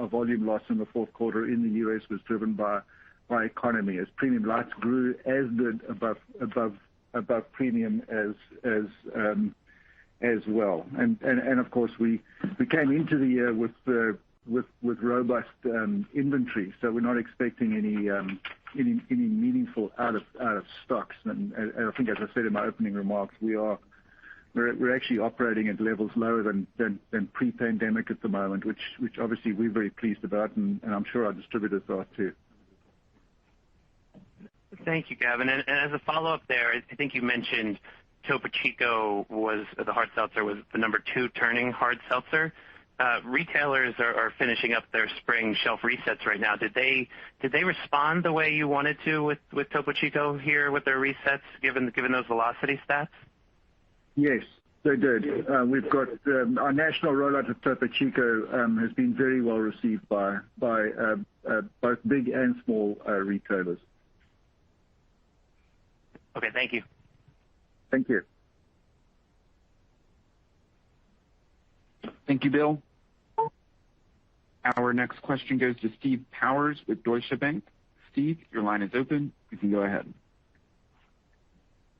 volume loss in the fourth quarter in the U.S. was driven by economy, as premium lights grew, as did above premium as well. And of course we came into the year with robust inventory, so we're not expecting any meaningful out of stocks. And I think, as I said in my opening remarks, we're actually operating at levels lower than pre-pandemic at the moment, which obviously we're very pleased about, and I'm sure our distributors are too. Thank you, Gavin. And as a follow-up there, I think you mentioned Topo Chico the hard seltzer was the number 2 turning hard seltzer. Retailers are finishing up their spring shelf resets right now. Did they respond the way you wanted to with Topo Chico here with their resets, given those velocity stats? Yes, they did. We've got our national rollout of Topo Chico has been very well received by both big and small retailers. Okay, thank you. Thank you. Thank you, Bill. Our next question goes to Steve Powers with Deutsche Bank. Steve, your line is open. You can go ahead.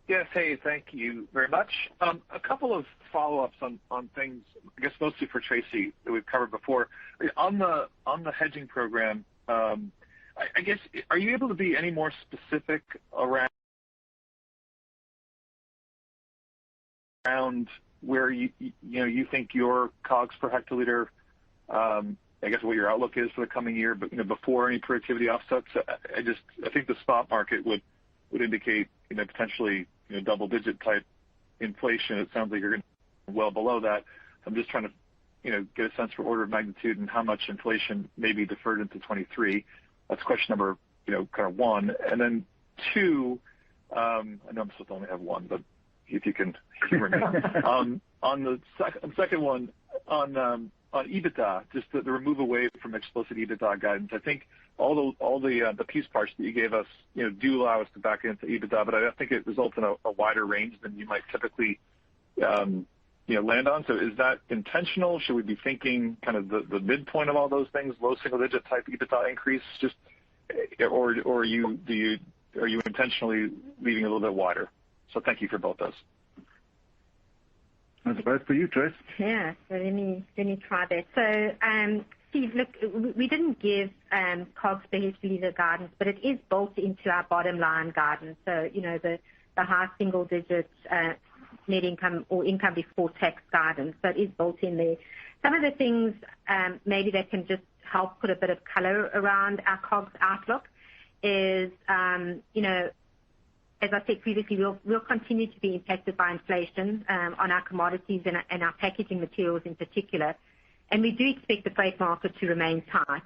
Yes. Hey, thank you very much. A couple of follow-ups on things, I guess mostly for Tracy, that we've covered before. On the hedging program, I guess, are you able to be any more specific around where you think your COGS per hectoliter, I guess what your outlook is for the coming year, but before any productivity offsets? I think the spot market would indicate potentially double-digit type inflation. It sounds like you're going well below that. I'm just trying to get a sense for order of magnitude and how much inflation may be deferred into 23. That's question number kind of one. And then two, I know I'm supposed to only have one, but if you can humor me. On the second one, on EBITDA, just the remove away from explicit EBITDA guidance. I think all the piece parts that you gave us, do allow us to back into EBITDA, but I think it results in a wider range than you might typically, land on. So is that intentional? Should we be thinking kind of the midpoint of all those things, low single digit type EBITDA increase, or are you intentionally leaving a little bit wider? So thank you for both those. That's both for you, Trace. Yeah. So let me try that. So, Steve, look, we didn't give COGS per hectoliter guidance, but it is built into our bottom line guidance. So, the high single digits net income or income before tax guidance. So it is built in there. Some of the things maybe that can just help put a bit of color around our COGS outlook is, as I said previously, we'll continue to be impacted by inflation on our commodities and our packaging materials in particular. And we do expect the freight market to remain tight.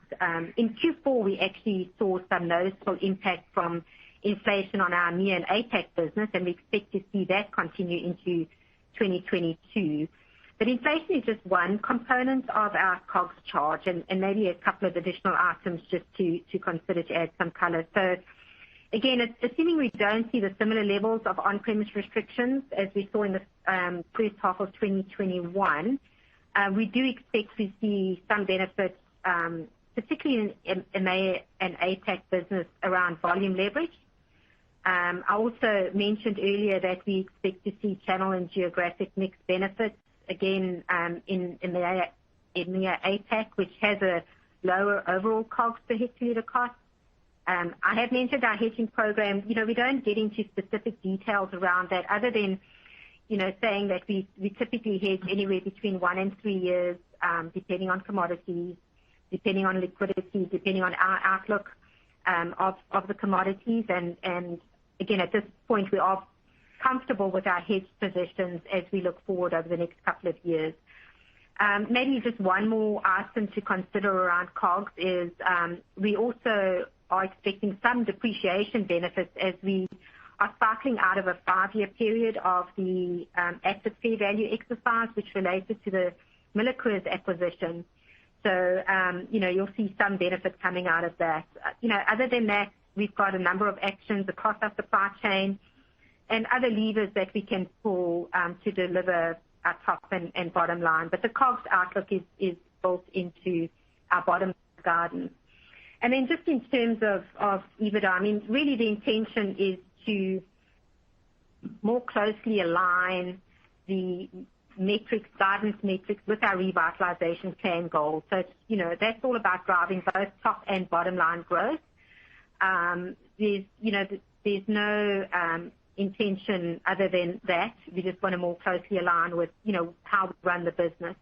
In Q4, we actually saw some noticeable impact from inflation on our EMEA and APAC business, and we expect to see that continue into 2022. But inflation is just one component of our COGS charge, and maybe a couple of additional items just to consider to add some color. So again, assuming we don't see the similar levels of on-premise restrictions as we saw in the first half of 2021, we do expect to see some benefits, particularly in EMEA and APAC business around volume leverage. I also mentioned earlier that we expect to see channel and geographic mix benefits again in EMEA APAC, which has a lower overall COGS per hectoliter cost. I have mentioned our hedging program. We don't get into specific details around that other than, saying that we typically hedge anywhere between 1 and 3 years, depending on commodities, depending on liquidity, depending on our outlook of the commodities. And again, at this point, we are comfortable with our hedge positions as we look forward over the next couple of years. Maybe just one more item to consider around COGS is we also are expecting some depreciation benefits as we are cycling out of a 5-year period of the asset fair value exercise, which related to the MillerCoors acquisition. So, you'll see some benefit coming out of that. Other than that, we've got a number of actions across our supply chain and other levers that we can pull to deliver our top and bottom line. But the COGS outlook is built into our bottom guidance. And then just in terms of EBITDA, really the intention is to more closely align the guidance metrics with our revitalization plan goals. So, that's all about driving both top and bottom line growth. There's no intention other than that. We just want to more closely align with, how we run the business.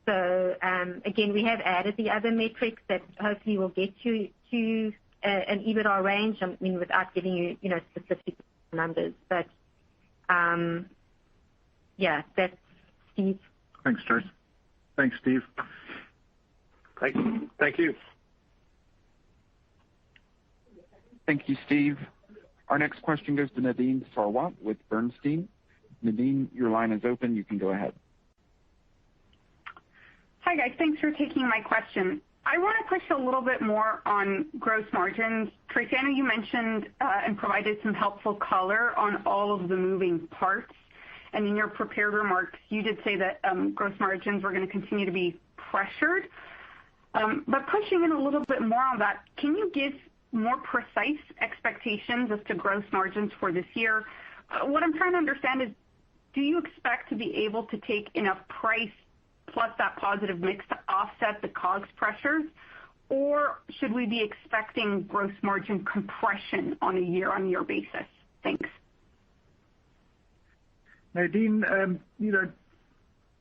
So, again, we have added the other metrics that hopefully will get you to an EBITDA range, without giving you, specific numbers. But, yeah, that's Steve. Thanks, Trace. Thanks, Steve. Thank you. Thank you. Thank you, Steve. Our next question goes to Nadine Sarwat with Bernstein. Nadine, your line is open. You can go ahead. Hi, guys. Thanks for taking my question. I want to push a little bit more on gross margins. Tracy, I know you mentioned and provided some helpful color on all of the moving parts. And in your prepared remarks, you did say that gross margins were going to continue to be pressured. But pushing in a little bit more on that, can you give more precise expectations as to gross margins for this year. What I'm trying to understand is, do you expect to be able to take enough price plus that positive mix to offset the COGS pressures, or should we be expecting gross margin compression on a year-on-year basis? Thanks. Nadine,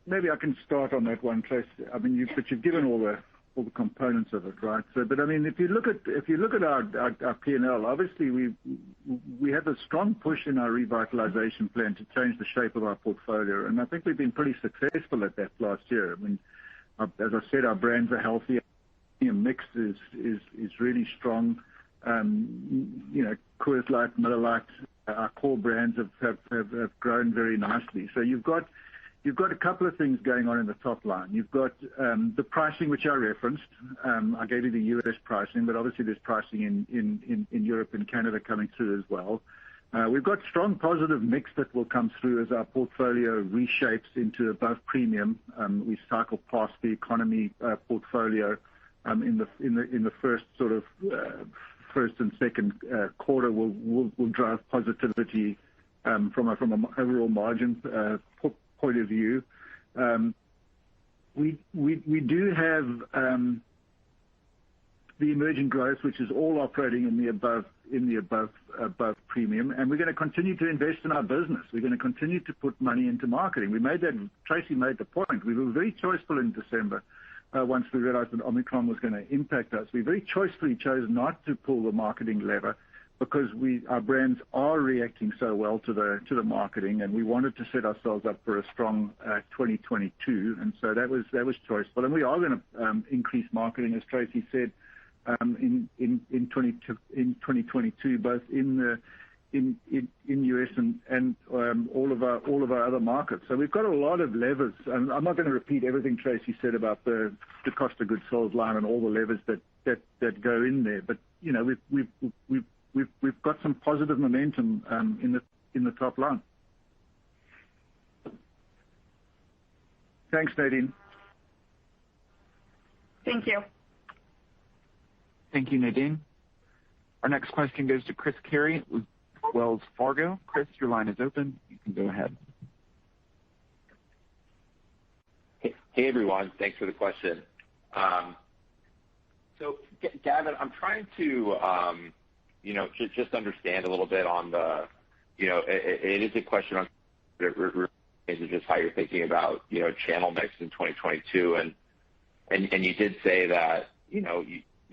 maybe I can start on that one, Tracy. I mean, but you've given all the components of it, right? But I mean, if you look at our P&L, obviously we have a strong push in our revitalization plan to change the shape of our portfolio, and I think we've been pretty successful at that last year. I mean, as I said, our brands are healthy. Mix is really strong. Coors Light, Miller Lite, our core brands have grown very nicely. So you've got a couple of things going on in the top line. You've got the pricing, which I referenced. I gave you the U.S. pricing, but obviously there's pricing in Europe and Canada coming through as well. We've got strong positive mix that will come through as our portfolio reshapes into above premium. We cycle past the economy portfolio in the first and second quarter will drive positivity from an overall margin point of view. We do have the emerging growth, which is all operating in the above premium, and we're going to continue to invest in our business. We're going to continue to put money into marketing. Tracy made the point. We were very choiceful in December. Once we realized that Omicron was going to impact us, we very choicefully chose not to pull the marketing lever because our brands are reacting so well to the marketing, and we wanted to set ourselves up for a strong 2022, and so that was choiceful. And we are going to increase marketing, as Tracy said, in 2022, both in US and all of our other markets. So we've got a lot of levers. And I'm not going to repeat everything Tracy said about the cost of goods sold line and all the levers that go in there. But we've got some positive momentum in the top line. Thanks, Nadine. Thank you. Thank you, Nadine. Our next question goes to Chris Carey with Wells Fargo. Chris, your line is open. You can go ahead. Hey everyone. Thanks for the question. So Gavin, I'm trying to, just understand a little bit on the, it is a question on just how you're thinking about, channel mix in 2022. And you did say that,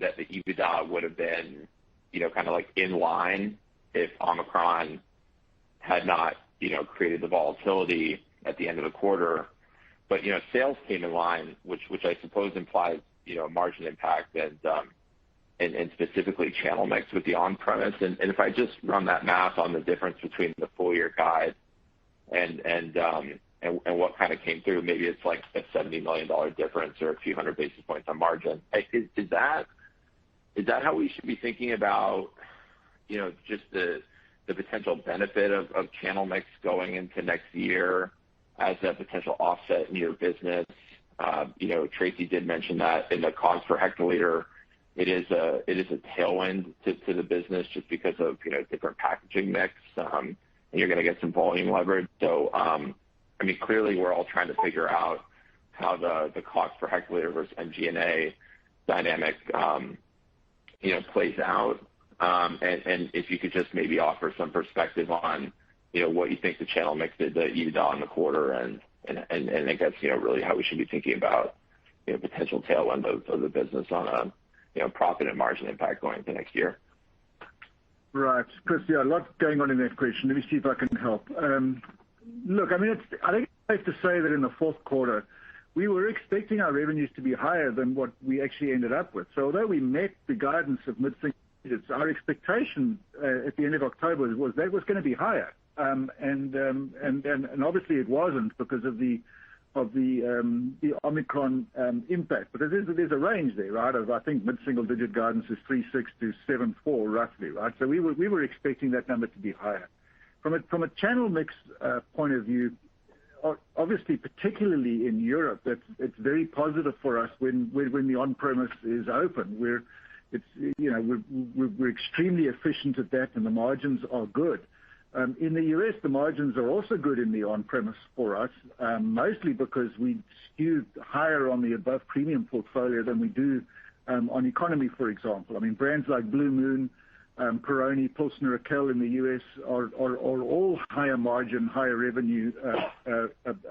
that the EBITDA would have been, kind of like in line if Omicron had not, created the volatility at the end of the quarter. But, sales came in line, which I suppose implies, margin impact and specifically channel mix with the on-premise. And if I just run that math on the difference between the full year guide and what kind of came through, maybe it's like a $70 million difference or a few hundred basis points on margin. Is that how we should be thinking about, just the potential benefit of channel mix going into next year as a potential offset in your business? Tracy did mention that in the COGS per hectoliter, it is a tailwind to the business just because of different packaging mix, and you're going to get some volume leverage. So clearly we're all trying to figure out how the COGS per hectoliter versus MG&A dynamic plays out. And if you could just maybe offer some perspective on what you think the channel mix did to EBITDA in the quarter, and I guess really how we should be thinking about potential tailwind of the business on a profit and margin impact going into next year. Right, Chris. Yeah, a lot going on in that question. Let me see if I can help. Look, I think it's safe to say that in the fourth quarter, we were expecting our revenues to be higher than what we actually ended up with. So although we met the guidance of mid-single digits, our expectation at the end of October was that was going to be higher. And obviously it wasn't because of the Omicron impact. But there's a range there, right? Of I think mid-single digit guidance is 3.6 to 7.4 roughly, right? So we were expecting that number to be higher. From a channel mix point of view, obviously particularly in Europe, it's very positive for us when the on-premise is open. we're extremely efficient at that, and the margins are good. In the U.S., the margins are also good in the on-premise for us, mostly because we skew higher on the above premium portfolio than we do on economy, for example. I mean, brands like Blue Moon, Peroni, Pilsner Urquell in the U.S. are all higher margin, higher revenue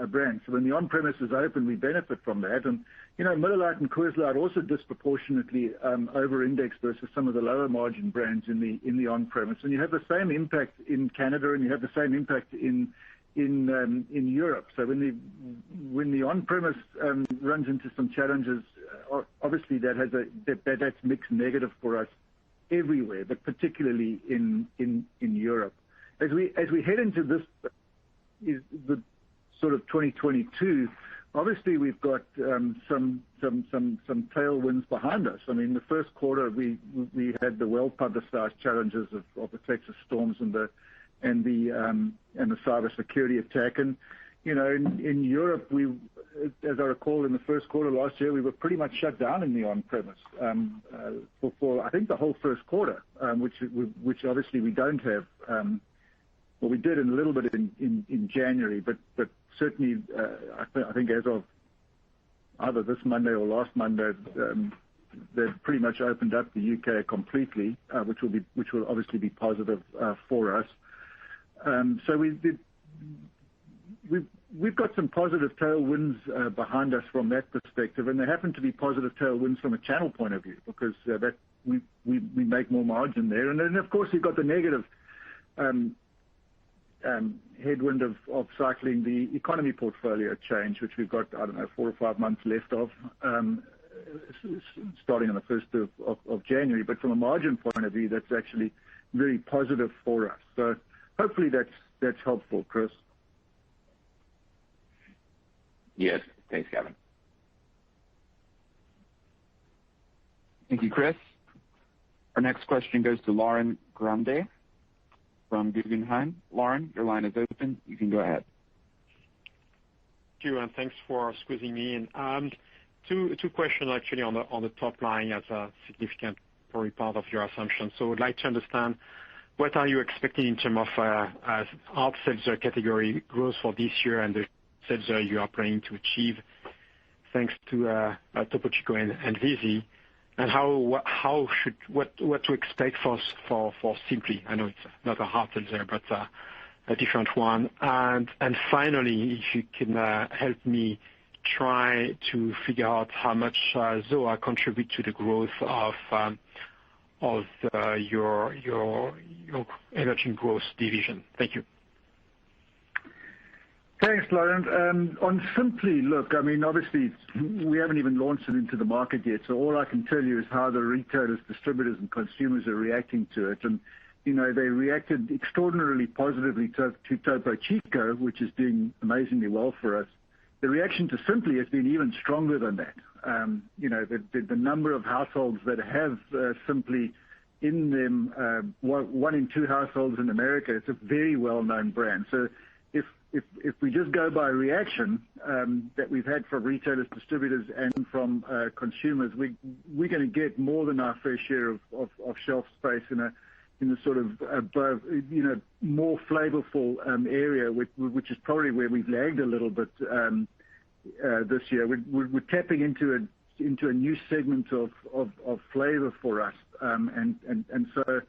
brands. So when the on-premise is open, we benefit from that. And Miller Lite and Coors Light also disproportionately over-index versus some of the lower margin brands in the on-premise. And you have the same impact in Canada, and you have the same impact in Europe. So when the on-premise runs into some challenges, obviously that's mixed negative for us everywhere, but particularly in Europe. As we head into this is the sort of 2022. Obviously, we've got some tailwinds behind us. I mean, the first quarter we had the well-publicized challenges of the Texas storms and the cybersecurity attack. And in Europe, as I recall, in the first quarter last year, we were pretty much shut down in the on-premise for I think the whole first quarter, which obviously we don't have. Well, we did in a little bit in January, but certainly I think as of either this Monday or last Monday, they've pretty much opened up the UK completely, which will obviously be positive for us. So we've got some positive tailwinds behind us from that perspective, and they happen to be positive tailwinds from a channel point of view because that we make more margin there. And then of course we've got the negative headwind of cycling the economy portfolio change, which we've got 4 or 5 months left of, starting on the 1st of January. But from a margin point of view, that's actually very positive for us. So hopefully that's helpful, Chris. Yes. Thanks, Gavin. Thank you, Chris. Our next question goes to Lauren Grande from Guggenheim. Lauren, your line is open. You can go ahead. Thank you, and thanks for squeezing me in. Two questions actually on the top line as a significant probably part of your assumption. So I'd like to understand what are you expecting in terms of hard seltzer category growth for this year and the seltzer you are planning to achieve thanks to Topo Chico and Vizzy, and what to expect for Simply. I know it's not a hard seltzer, but a different one. And finally, if you can help me try to figure out how much ZOA contribute to the growth of your emerging growth division. Thank you. Thanks, Lauren. On Simply, look, I mean, obviously we haven't even launched it into the market yet, so all I can tell you is how the retailers, distributors, and consumers are reacting to it. And they reacted extraordinarily positively to Topo Chico, which is doing amazingly well for us. The reaction to Simply has been even stronger than that. The number of households that have Simply in them, 1 in 2 households in America. It's a very well-known brand. So if we just go by reaction that we've had from retailers, distributors, and from consumers, we're going to get more than our fair share of shelf space in the sort of above, more flavorful area, which is probably where we've lagged a little bit this year. We're tapping into a new segment of flavor for us, and so.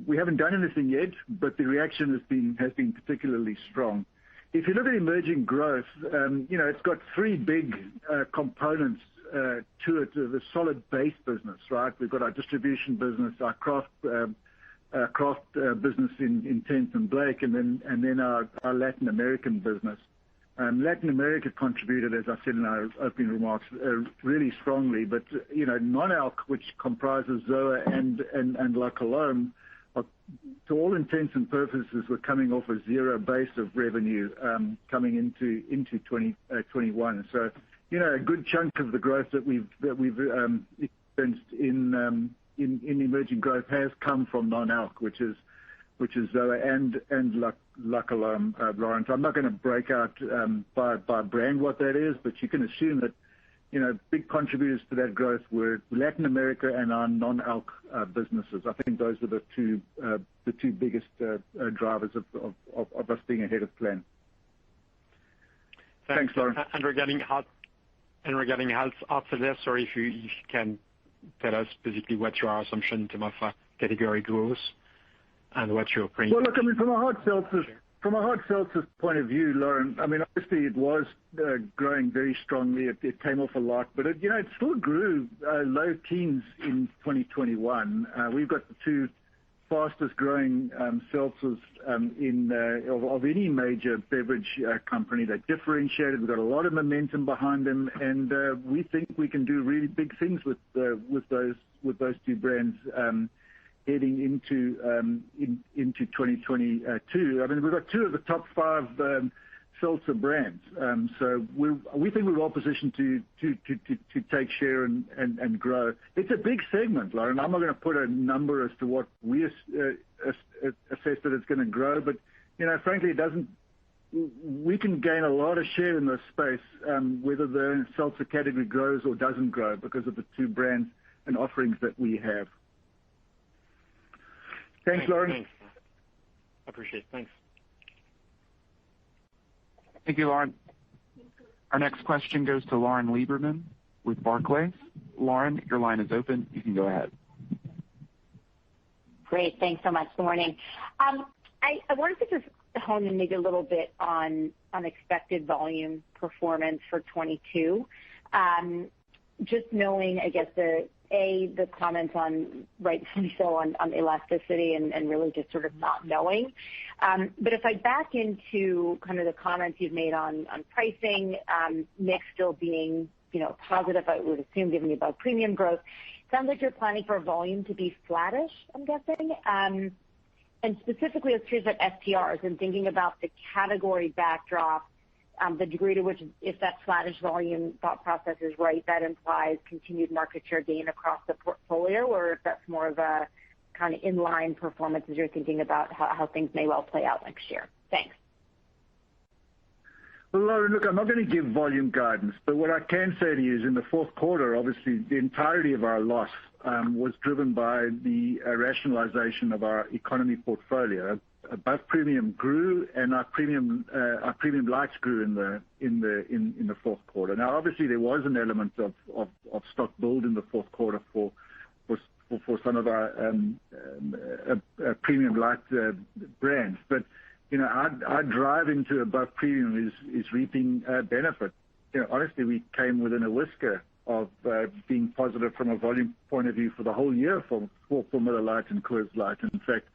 We haven't done anything yet, but the reaction has been particularly strong. If you look at emerging growth, it's got 3 big components to it. The solid base business, right? We've got our distribution business, our craft business in Tenth and Blake, and then our Latin American business. Latin America contributed, as I said in our opening remarks, really strongly. But non-alc, which comprises ZOA and La Colombe, to all intents and purposes, we're coming off a zero base of revenue coming into 2021. So a good chunk of the growth that we've experienced in emerging growth has come from non-alc, which is ZOA and La Colombe, Lauren. I'm not going to break out by brand what that is, but you can assume that big contributors to that growth were Latin America and our non-alc businesses. I think those were the two biggest drivers of us being ahead of plan. Thanks, Lauren. And regarding hard seltzer, sorry, if you can tell us basically what's your assumption in terms of category growth and what you're praying. Well, look, I mean, from a hard seltzer point of view, Lauren, I mean, obviously it was growing very strongly. It came off a lot, but it still grew low teens in 2021. We've got the two fastest growing seltzers of any major beverage company. They're differentiated. We've got a lot of momentum behind them, and we think we can do really big things with those two brands heading into 2022. I mean, we've got two of the top five seltzer brands, so we think we're well positioned to take share and grow. It's a big segment, Lauren. I'm not going to put a number as to what we assess that it's going to grow, but frankly, it doesn't. We can gain a lot of share in this space, whether the seltzer category grows or doesn't grow, because of the two brands and offerings that we have. Thanks, Lauren. Thanks. I appreciate it. Thanks. Thank you, Lauren. Our next question goes to Lauren Lieberman with Barclays. Lauren, your line is open. You can go ahead. Great. Thanks so much. Good morning. I wanted to just hone in maybe a little bit on unexpected volume performance for 22. Just knowing, I guess, the comments on, rightfully so, on elasticity and really just sort of not knowing. But if I back into kind of the comments you've made on pricing, mix still being, positive, I would assume, given the above premium growth, sounds like you're planning for volume to be flattish, I'm guessing. And specifically, I was curious about STRs and thinking about the category backdrop, the degree to which, if that flattish volume thought process is right, that implies continued market share gain across the portfolio, or if that's more of a kind of inline performance as you're thinking about how things may well play out next year. Thanks. Well, Lauren, look, I'm not going to give volume guidance, but what I can say to you is in the fourth quarter, obviously, the entirety of our loss was driven by the rationalization of our economy portfolio. Above premium grew, and our premium lights grew in the fourth quarter. Now, obviously, there was an element of stock build in the fourth quarter for some of our premium light brands, but our drive into above premium is reaping benefit. Honestly, we came within a whisker of being positive from a volume point of view for the whole year for Miller Lite and Coors Light. In fact,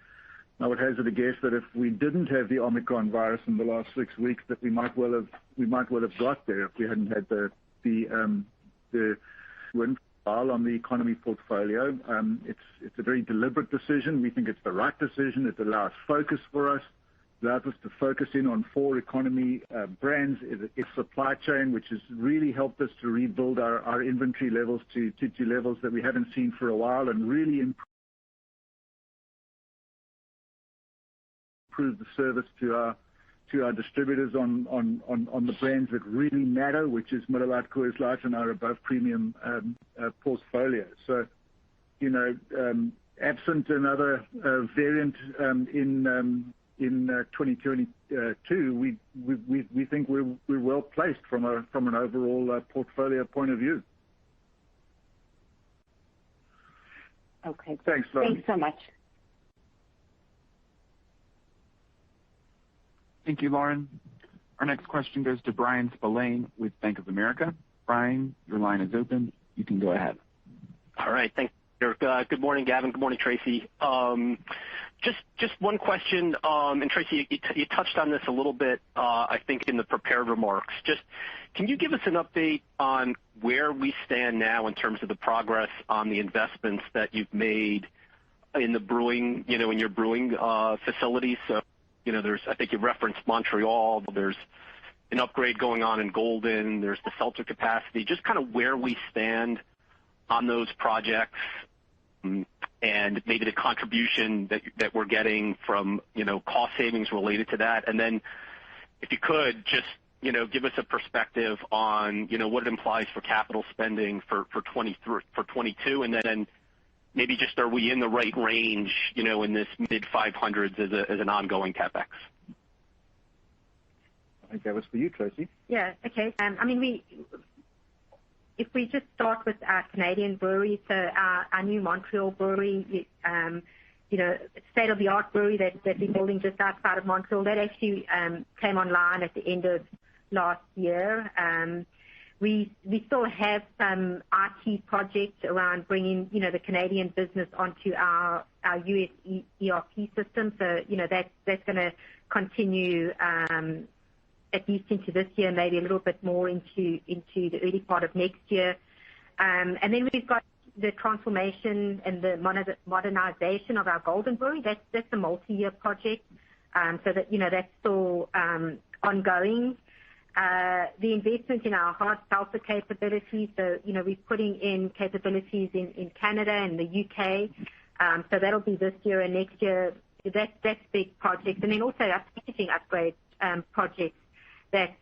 I would hazard a guess that if we didn't have the Omicron virus in the last 6 weeks, that we might well have got there if we hadn't had the win on the economy portfolio. It's a very deliberate decision. We think it's the right decision. It allows focus for us. It allows us to focus in on 4 economy brands. It's supply chain, which has really helped us to rebuild our inventory levels to levels that we haven't seen for a while, and really improve the service to our distributors on the brands that really matter, which is Miller Lite, Coors Light, and our above premium portfolio. So, absent another variant in 2022, we think we're well placed from an overall portfolio point of view. Okay. Thanks, Lauren. Thanks so much. Thank you, Lauren. Our next question goes to Bryan Spillane with Bank of America. Bryan, your line is open. You can go ahead. All right. Thanks, Eric. Good morning, Gavin. Good morning, Tracy. Just one question, and Tracy, you touched on this a little bit, I think, in the prepared remarks. Just can you give us an update on where we stand now in terms of the progress on the investments that you've made in the brewing, in your brewing facilities? So, I think you referenced Montreal. There's an upgrade going on in Golden. There's the seltzer capacity. Just kind of where we stand on those projects, and maybe the contribution that we're getting from, cost savings related to that. And then if you could just, give us a perspective on what it implies for capital spending for 2022, and then maybe just are we in the right range, in this mid-500s as an ongoing CapEx? I think that was for you, Tracy. Yeah. Okay. If we just start with our Canadian brewery, so our new Montreal brewery, state-of-the-art brewery that we're building just outside of Montreal, that actually came online at the end of last year. We still have some IT projects around bringing, the Canadian business onto our US ERP system. So, that's going to continue at least into this year, maybe a little bit more into the early part of next year. And then we've got the transformation and the modernization of our Golden Brewery. That's a multi-year project. So that's still ongoing. The investment in our hard seltzer capabilities. So, we're putting in capabilities in Canada and the UK. So that'll be this year and next year. That's big projects. And then also our packaging upgrade projects that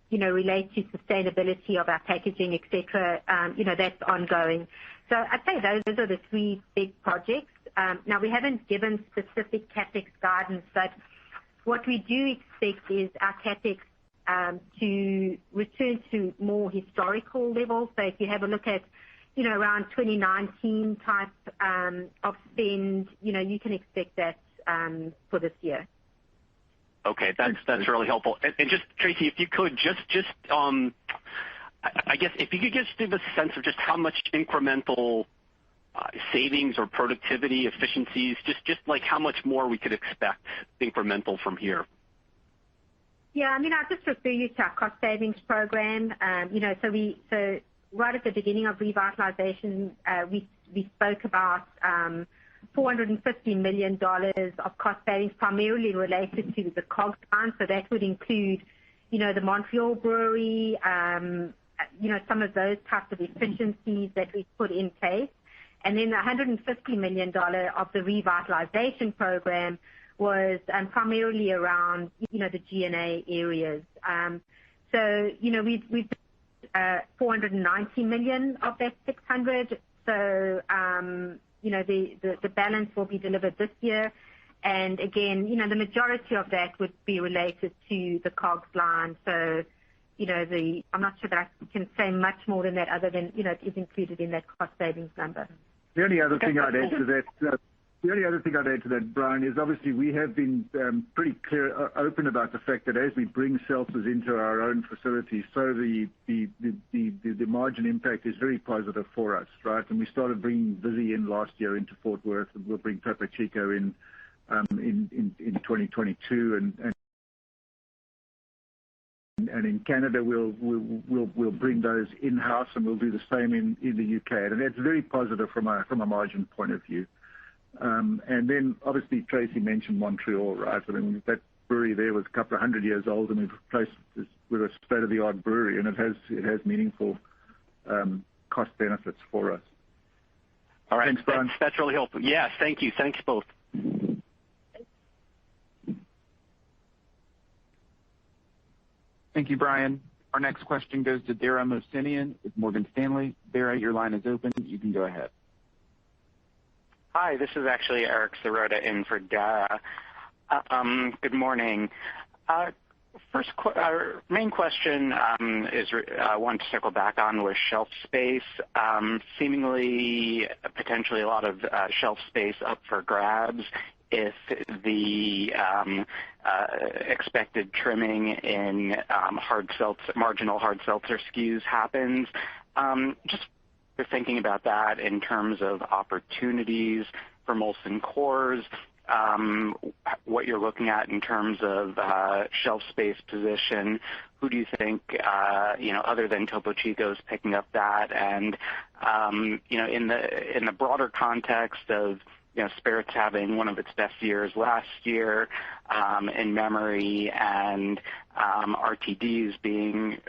relate to sustainability of our packaging, et cetera. That's ongoing. So I'd say those are the three big projects. Now, we haven't given specific CapEx guidance, but what we do expect is our CapEx to return to more historical levels. So if you have a look at, around 2019 type of spend, you can expect that for this year. Okay, that's really helpful. And just Tracy, if you could I guess if you could just give us a sense of just how much incremental savings or productivity efficiencies, just like how much more we could expect incremental from here. Yeah, I'll just refer you to our cost savings program. So right at the beginning of revitalization, we spoke about $450 million of cost savings, primarily related to the COGS line. So that would include, the Montreal brewery, some of those types of efficiencies that we put in place. And then the $150 million of the revitalization program was primarily around, the G&A areas. So, we've $490 million of that 600. So, the balance will be delivered this year. And again, the majority of that would be related to the COGS line. So, I'm not sure that I can say much more than that other than, it is included in that cost savings number. The only other thing I'd add to that, Brian, is obviously we have been pretty clear, open about the fact that as we bring seltzers into our own facilities, so the margin impact is very positive for us, right? And we started bringing Vizzy in last year into Fort Worth, and we'll bring Topo Chico in 2022, and in Canada we'll bring those in house, and we'll do the same in the UK, and that's very positive from a margin point of view. And then obviously Tracy mentioned Montreal, right? That brewery there was a couple of 100 years old, and we've replaced this with a state-of-the-art brewery, and it has meaningful cost benefits for us. All right, thanks, Brian. That's really helpful. Yes, thank you. Thanks both. Thank you, Brian. Our next question goes to Dara Mohsenian with Morgan Stanley. Dara, your line is open. You can go ahead. Hi, this is actually Eric Sirota in for Dara. Good morning. Our main question is I want to circle back on with shelf space. Seemingly, potentially a lot of shelf space up for grabs if the expected trimming in marginal hard seltzer SKUs happens. Just thinking about that in terms of opportunities for Molson Coors, what you're looking at in terms of shelf space position. Who do you think, other than Topo Chico's picking up that? And, in the broader context of, spirits having one of its best years last year in memory, and RTDs being,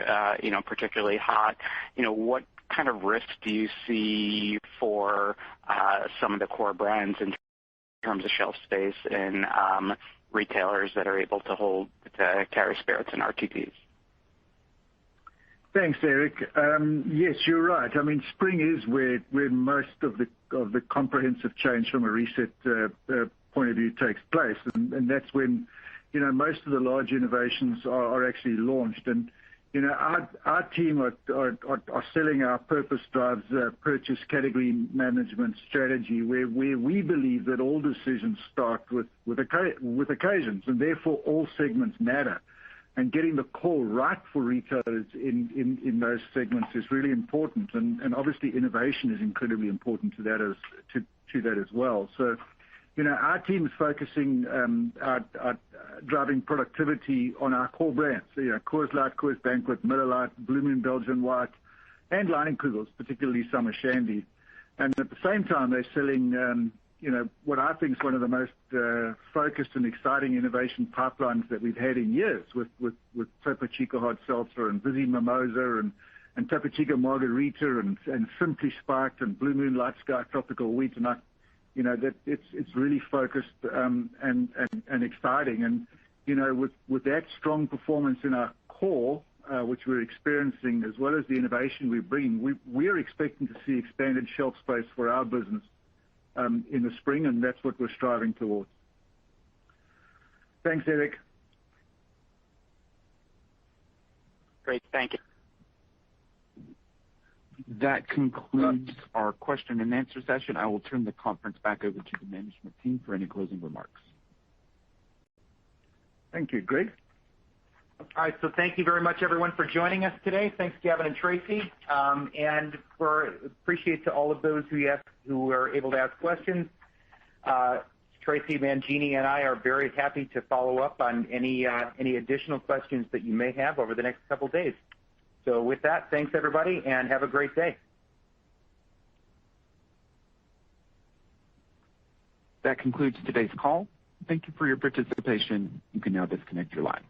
particularly hot, what kind of risk do you see for some of the core brands in terms of shelf space in retailers that are able to carry spirits and RTDs? Thanks, Eric. Yes, you're right. I mean, spring is where most of the comprehensive change from a reset point of view takes place, and that's when most of the large innovations are actually launched. And our team are selling our purpose drives purchase category management strategy, where we believe that all decisions start with occasions, and therefore all segments matter. And getting the call right for retailers in those segments is really important, and obviously innovation is incredibly important to that as well. So, our team is focusing driving productivity on our core brands. So, Coors Light, Coors Banquet, Miller Lite, Blue Moon Belgian White, and Leinenkugels, particularly Summer Shandy. And at the same time, they're selling what I think is one of the most focused and exciting innovation pipelines that we've had in years with Topo Chico Hard Seltzer and Vizzy Mimosa and Topo Chico Margarita and Simply Spiked and Blue Moon Light Sky Tropical Wheat. And that it's really focused and exciting. And with that strong performance in our core, which we're experiencing, as well as the innovation we bring, we're expecting to see expanded shelf space for our business in the spring, and that's what we're striving towards. Thanks, Eric. Great. Thank you. That concludes our question and answer session. I will turn the conference back over to the management team for any closing remarks. Thank you, Greg. All right, so thank you very much, everyone, for joining us today. Thanks, Gavin and Tracy, and appreciate to all of those who were able to ask questions. Tracy, Mangini, and I are very happy to follow up on any additional questions that you may have over the next couple of days. So with that, thanks, everybody, and have a great day. That concludes today's call. Thank you for your participation. You can now disconnect your line.